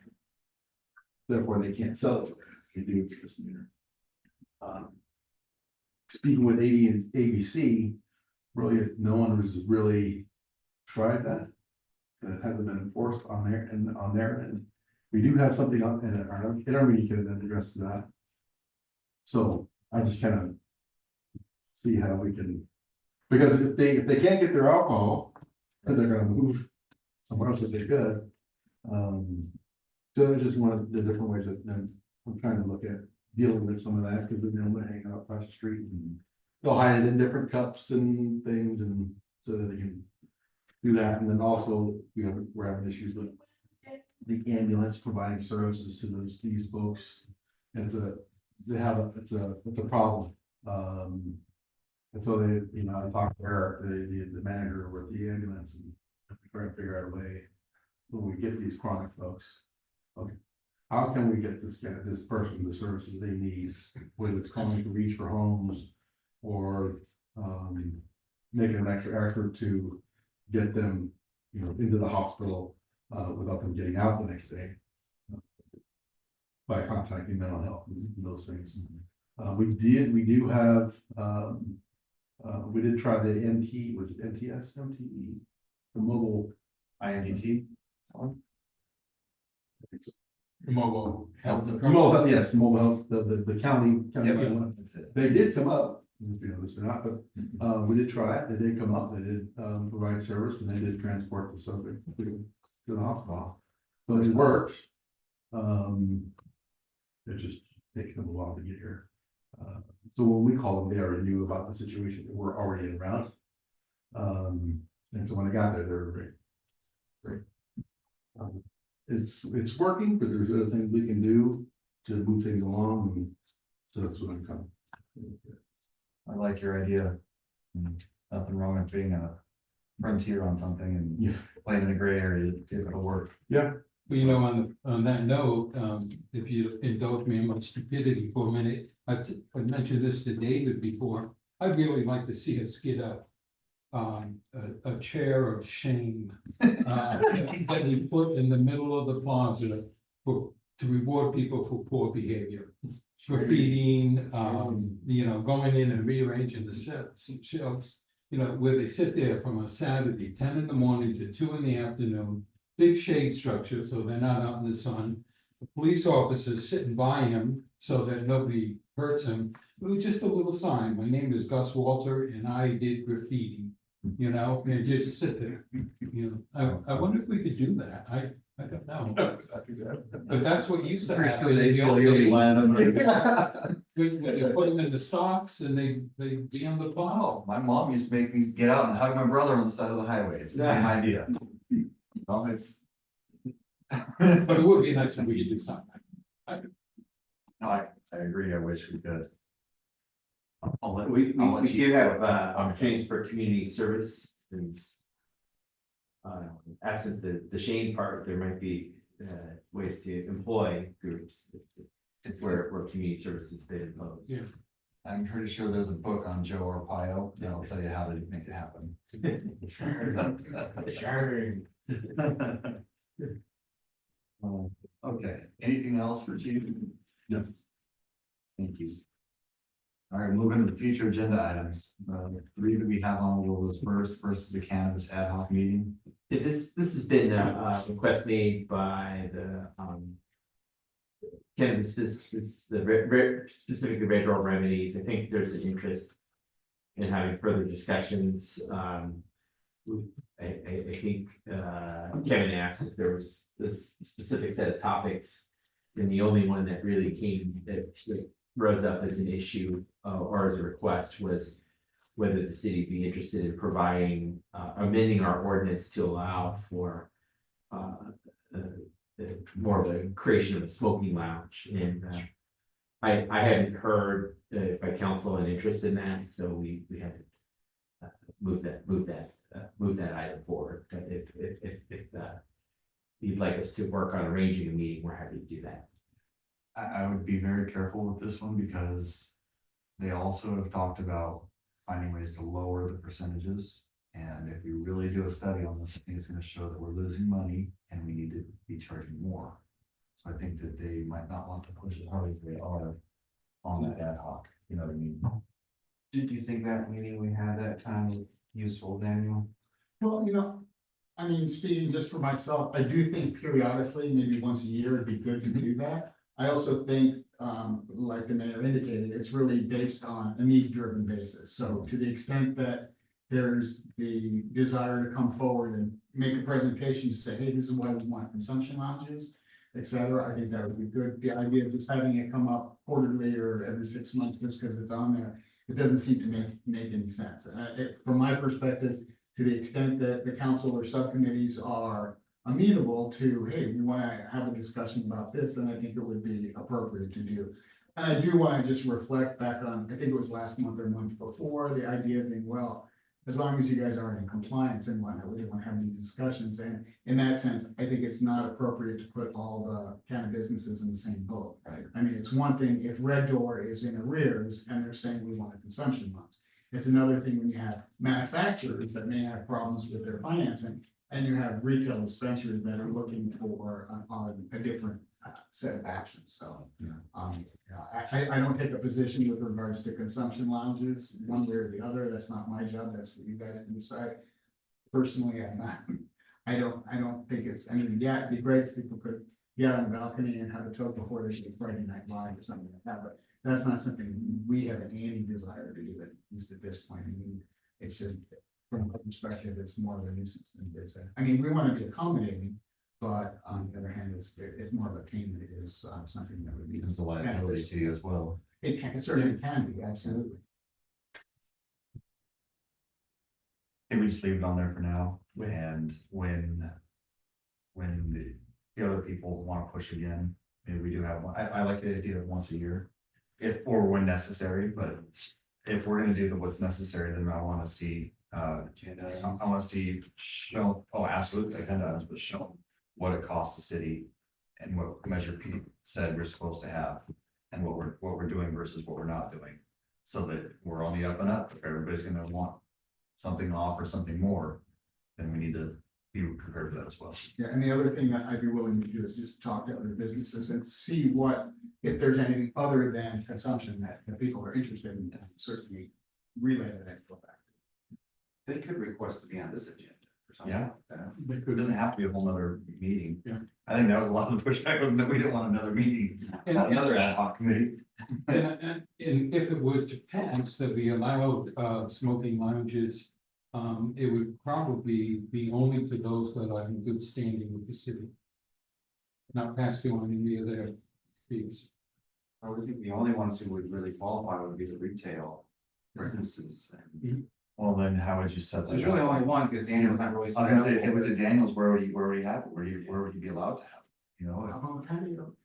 [SPEAKER 4] Therefore, they can't sell it. They do it this year. Speaking with AD and ABC, really, no one has really tried that. It hasn't been enforced on their end. We do have something on in our meeting that addresses that. So I just kind of see how we can, because if they can't get their alcohol, they're gonna move somewhere else if they could. So it's just one of the different ways that I'm trying to look at dealing with some of that, because they're hanging out across the street and they'll hide it in different cups and things, and so that they can do that. And then also we're having issues with the ambulance providing services to these folks. And it's a problem. And so I talked to Eric, the manager with the ambulance, and trying to figure out a way when we get these chronic folks. Okay, how can we get this person the services they need, whether it's calling to reach for homes or making an extra effort to get them, into the hospital without them getting out the next day by contacting mental health and those things. We did try the MTE, the mobile
[SPEAKER 1] IMDT.
[SPEAKER 5] Mobile health.
[SPEAKER 4] Yes, mobile health, the county. One.
[SPEAKER 1] That's it.
[SPEAKER 4] They did come up, this or not, but we did try it. They did come up. They did provide service, and they did transport the subject to the hospital. So it works. It just takes them a while to get here. So when we called them, they already knew about the situation. We're already en route. And so when I got there, they were great. It's working, but there's other things we can do to move things along, and so that's what I'm coming.
[SPEAKER 1] I like your idea. Nothing wrong with being a frontier on something and playing in the gray area to see if it'll work.
[SPEAKER 4] Yeah.
[SPEAKER 5] Well, on that note, if you indulge me in my stupidity for a minute, I mentioned this to David before. I'd really like to see us get a chair of shame that we put in the middle of the plaza to reward people for poor behavior. Graffitiing, going in and rearranging the shelves, where they sit there from a Saturday, 10 in the morning to 2 in the afternoon. Big shade structure, so they're not out in the sun. The police officers sitting by him so that nobody hurts him. It was just a little sign. My name is Gus Walter and I did graffiti, and just sit there. I wonder if we could do that. I don't know. But that's what used to happen. in the old days. When you put them in the stocks and they be on the plow.
[SPEAKER 1] Oh, my mom used to make me get out and hug my brother on the side of the highway. It's the same idea. Well, it's.
[SPEAKER 5] But it would be nice if we could do something.
[SPEAKER 1] No, I agree. I wish we could.
[SPEAKER 3] We
[SPEAKER 1] I'll let you-
[SPEAKER 3] do have opportunities for community service and absent the shame part, there might be ways to employ groups. It's where community services been imposed.
[SPEAKER 5] Yeah.
[SPEAKER 1] I'm pretty sure there's a book on Joe Arpaio that'll tell you how to make it happen.
[SPEAKER 3] Sure.
[SPEAKER 1] Okay, anything else for Chief? No. Thank you. All right, moving to the future agenda items. 3 that we have on the list first is the cannabis ad hoc meeting.
[SPEAKER 3] Yeah, this has been a request made by the cannabis, specifically Red Roll Remedies. I think there's an interest in having further discussions I think, Kevin asked if there was this specific set of topics. And the only one that really that rose up as an issue, or as a request was whether the city be interested in providing, amending our ordinance to allow for, more of a creation of a smoking lounge. And, I hadn't heard, by council an interest in that, so we had to move that item forward. But if you'd like us to work on arranging a meeting, we're happy to do that.
[SPEAKER 1] I would be very careful with this one because they also have talked about finding ways to lower the percentages. And if we really do a study on this, I think it's gonna show that we're losing money and we need to be charging more. So I think that they might not want to push as hard as they are on that ad hoc, you know what I mean?
[SPEAKER 2] Do you think that meeting we had that time was useful, Daniel?
[SPEAKER 7] Well, I mean, speaking just for myself, I do think periodically, maybe once a year, it'd be good to do that. I also think, like the mayor indicated, it's really based on a needs-driven basis. So to the extent that there's the desire to come forward and make a presentation to say, hey, this is why we want consumption lounges, et cetera, I think that would be good. The idea of just having it come up quarterly or every 6 months just because it's on there, it doesn't seem to make any sense. From my perspective, to the extent that the council or subcommittees are amenable to, hey, we want to have a discussion about this, then I think it would be appropriate to do. And I do want to just reflect back on, I think it was last month or month before, the idea of being, well, as long as you guys aren't in compliance and whatnot, we don't want to have these discussions. And in that sense, I think it's not appropriate to put all the kind of businesses in the same boat.
[SPEAKER 1] Right.
[SPEAKER 7] I mean, it's one thing if Red Door is in arrears and they're saying we want a consumption lounge. It's another thing when you have manufacturers that may have problems with their financing, and you have retail dispensaries that are looking for a different set of actions. So, I don't take a position with regards to consumption lounges, one way or the other. That's not my job. That's what you guys can decide. Personally, I don't think it's, I mean, yeah, it'd be great if people could get on the balcony and have a toke before they see Friday Night Live or something like that, but that's not something we have any desire to do, at least at this point. I mean, it's just, from my perspective, it's more of a nuisance than it is. I mean, we want to be accommodating, but on the other hand, it's more of a pain than it is something that would be.
[SPEAKER 1] There's the liability to you as well.
[SPEAKER 7] It certainly can be, absolutely.
[SPEAKER 1] Maybe we just leave it on there for now, and when the other people want to push again, maybe we do have one. I like the idea of once a year, if or when necessary, but if we're gonna do what's necessary, then I want to see, I want to see show, oh, absolutely, agenda items, but show what it costs the city and what Measure P said we're supposed to have, and what we're doing versus what we're not doing, so that we're on the up and up. If everybody's gonna want something to offer something more, then we need to be prepared for that as well.
[SPEAKER 7] Yeah, and the other thing that I'd be willing to do is just talk to other businesses and see if there's anything other than consumption that people are interested in, certainly relay that info back.
[SPEAKER 2] They could request to be on this agenda or something
[SPEAKER 1] Yeah.
[SPEAKER 2] like that.
[SPEAKER 1] It doesn't have to be a whole nother meeting.
[SPEAKER 7] Yeah.
[SPEAKER 1] I think that was a lot of the pushback, wasn't that we didn't want another meeting, not another ad hoc committee.
[SPEAKER 5] And if it were to pass that we allowed smoking lounges, it would probably be only to those that are in good standing with the city. Not passed on any of their fees.
[SPEAKER 2] I would think the only ones who would really qualify would be the retail businesses. And
[SPEAKER 1] Well, then how would you set that
[SPEAKER 2] there's really
[SPEAKER 1] up?
[SPEAKER 2] only one, because Daniel's not really.
[SPEAKER 1] I was gonna say, if it was to Daniel's, where would you have it? Where would you be allowed to have it? You know?
[SPEAKER 7] How about the patio?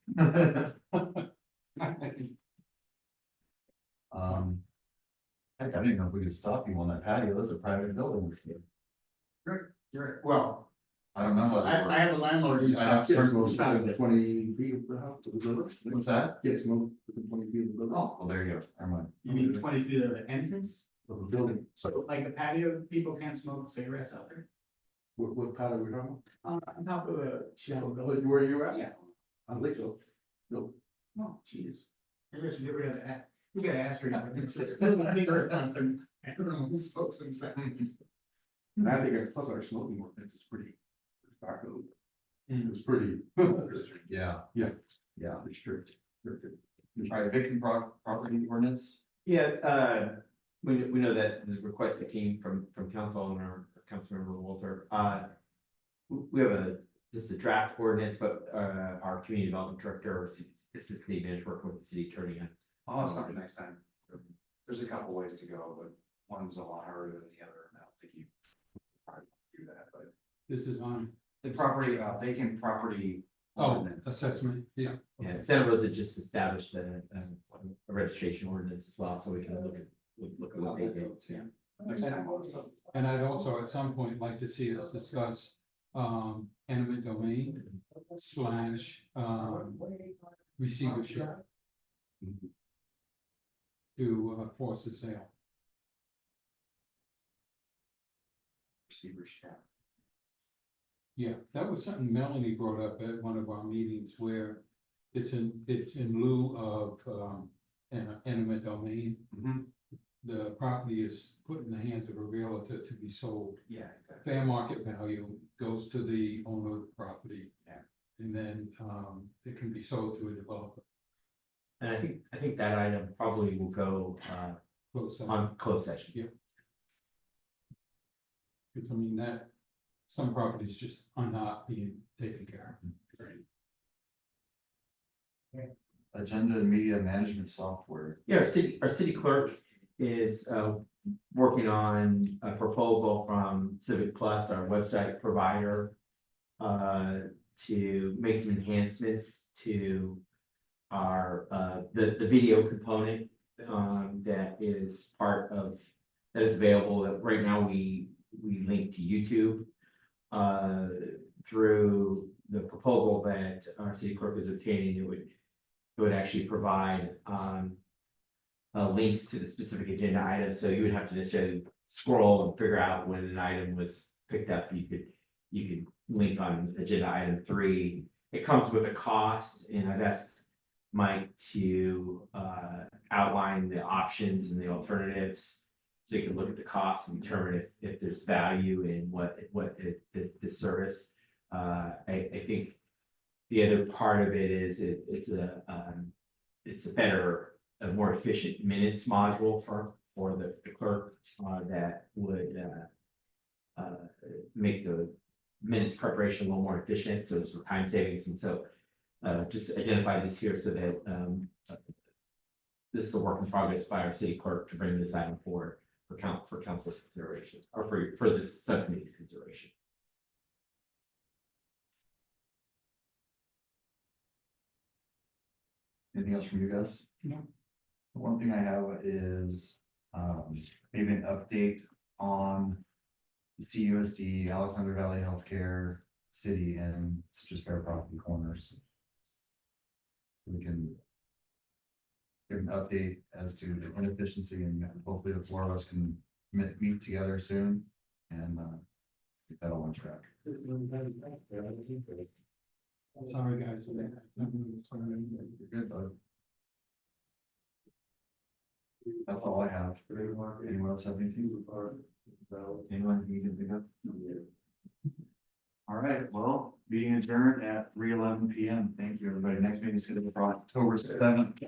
[SPEAKER 1] Heck, I don't even know if we could stop you on that patio. That's a private building.
[SPEAKER 7] You're, well,
[SPEAKER 1] I don't know how that
[SPEAKER 7] I
[SPEAKER 1] works.
[SPEAKER 7] have a landlord who's.
[SPEAKER 1] I have
[SPEAKER 4] Kids
[SPEAKER 1] certain
[SPEAKER 4] smoke
[SPEAKER 1] rules.
[SPEAKER 4] within 20 feet of the house, of the building.
[SPEAKER 1] What's that?
[SPEAKER 4] Kids smoke within 20 feet of the building.
[SPEAKER 1] Oh, well, there you go. Never mind.
[SPEAKER 7] You mean 20 feet of the entrance?
[SPEAKER 4] Of the building, so
[SPEAKER 7] Like a patio, people can't smoke cigarettes out there?
[SPEAKER 4] what part are we talking
[SPEAKER 7] On top of the shallow
[SPEAKER 4] about?
[SPEAKER 7] building.
[SPEAKER 4] Where you at?
[SPEAKER 7] Yeah.
[SPEAKER 4] I don't think so. No.
[SPEAKER 7] Oh, jeez. Maybe I should get rid of that. We gotta ask her. It's just cigarette butts and I don't know who smokes inside.
[SPEAKER 4] And I think it's plus our smoking ordinance is pretty. It's pretty.
[SPEAKER 1] Yeah.
[SPEAKER 4] Yeah.
[SPEAKER 1] Yeah.
[SPEAKER 4] Restricted.
[SPEAKER 2] All right, vacant property ordinance.
[SPEAKER 3] Yeah, we know that there's a request that came from council and our councilmember Realtor. We have just a draft ordinance, but our community development director, assistant city manager, working with the city attorney on.
[SPEAKER 2] I'll have something next time. There's a couple ways to go, but one's a lot harder than the other. I don't think you probably do that, but
[SPEAKER 5] This is on,
[SPEAKER 2] the property, vacant property.
[SPEAKER 5] oh,
[SPEAKER 2] ordinance.
[SPEAKER 5] assessment, yeah.
[SPEAKER 3] Yeah, Santa Rosa just established a registration ordinance as well, so we can look at what they do.
[SPEAKER 2] Yeah. Next time also.
[SPEAKER 5] And I'd also at some point like to see us discuss eminent domain / receivership to force a sale.
[SPEAKER 2] Receivership.
[SPEAKER 5] Yeah, that was something Melanie brought up at one of our meetings where it's in lieu of an eminent domain.
[SPEAKER 2] Mhm.
[SPEAKER 5] The property is put in the hands of a realtor to be sold.
[SPEAKER 2] Yeah, exactly.
[SPEAKER 5] Fair market value goes to the owner of the property.
[SPEAKER 2] Yeah.
[SPEAKER 5] And then it can be sold to a developer.
[SPEAKER 3] And I think that item probably will go
[SPEAKER 5] Close sale.
[SPEAKER 3] on closed session.
[SPEAKER 5] Because I mean that, some properties just are not being taken care of.
[SPEAKER 1] Agenda and media management software.
[SPEAKER 3] Yeah, our city clerk is working on a proposal from Civic Plus, our website provider. To make some enhancements to our the video component that is part of, that is available. That right now we link to YouTube through the proposal that our city clerk is obtaining. It would actually provide links to the specific agenda items, so you would have to necessarily scroll and figure out when an item was picked up. You could link on agenda item 3. It comes with a cost, and I've asked Mike to outline the options and the alternatives, so you can look at the costs and determine if there's value in the service. I think the other part of it is it's a better, a more efficient minutes module for the clerk that would make the minutes preparation a little more efficient, so there's some time savings. And so just identify this here so that this is a work in progress by our city clerk to bring this item forward for council's consideration, or for this subcommittee's consideration.
[SPEAKER 1] Anything else from you guys?
[SPEAKER 5] No.
[SPEAKER 1] One thing I have is maybe an update on the CUSD, Alexander Valley Healthcare City, and Citrus Bear Property Corners. We can give an update as to the inefficiency, and hopefully the 4 of us can meet together soon and get that all on track.
[SPEAKER 5] Sorry, guys.
[SPEAKER 1] You're good, bud. That's all I have. Anyone else have anything? Anyone you can think of? All right, well, being adjourned at 3:11 PM. Thank you, everybody. Next meeting is scheduled for October 7th.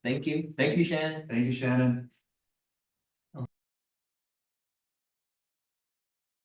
[SPEAKER 3] Thank you, Shannon.
[SPEAKER 1] Thank you, Shannon.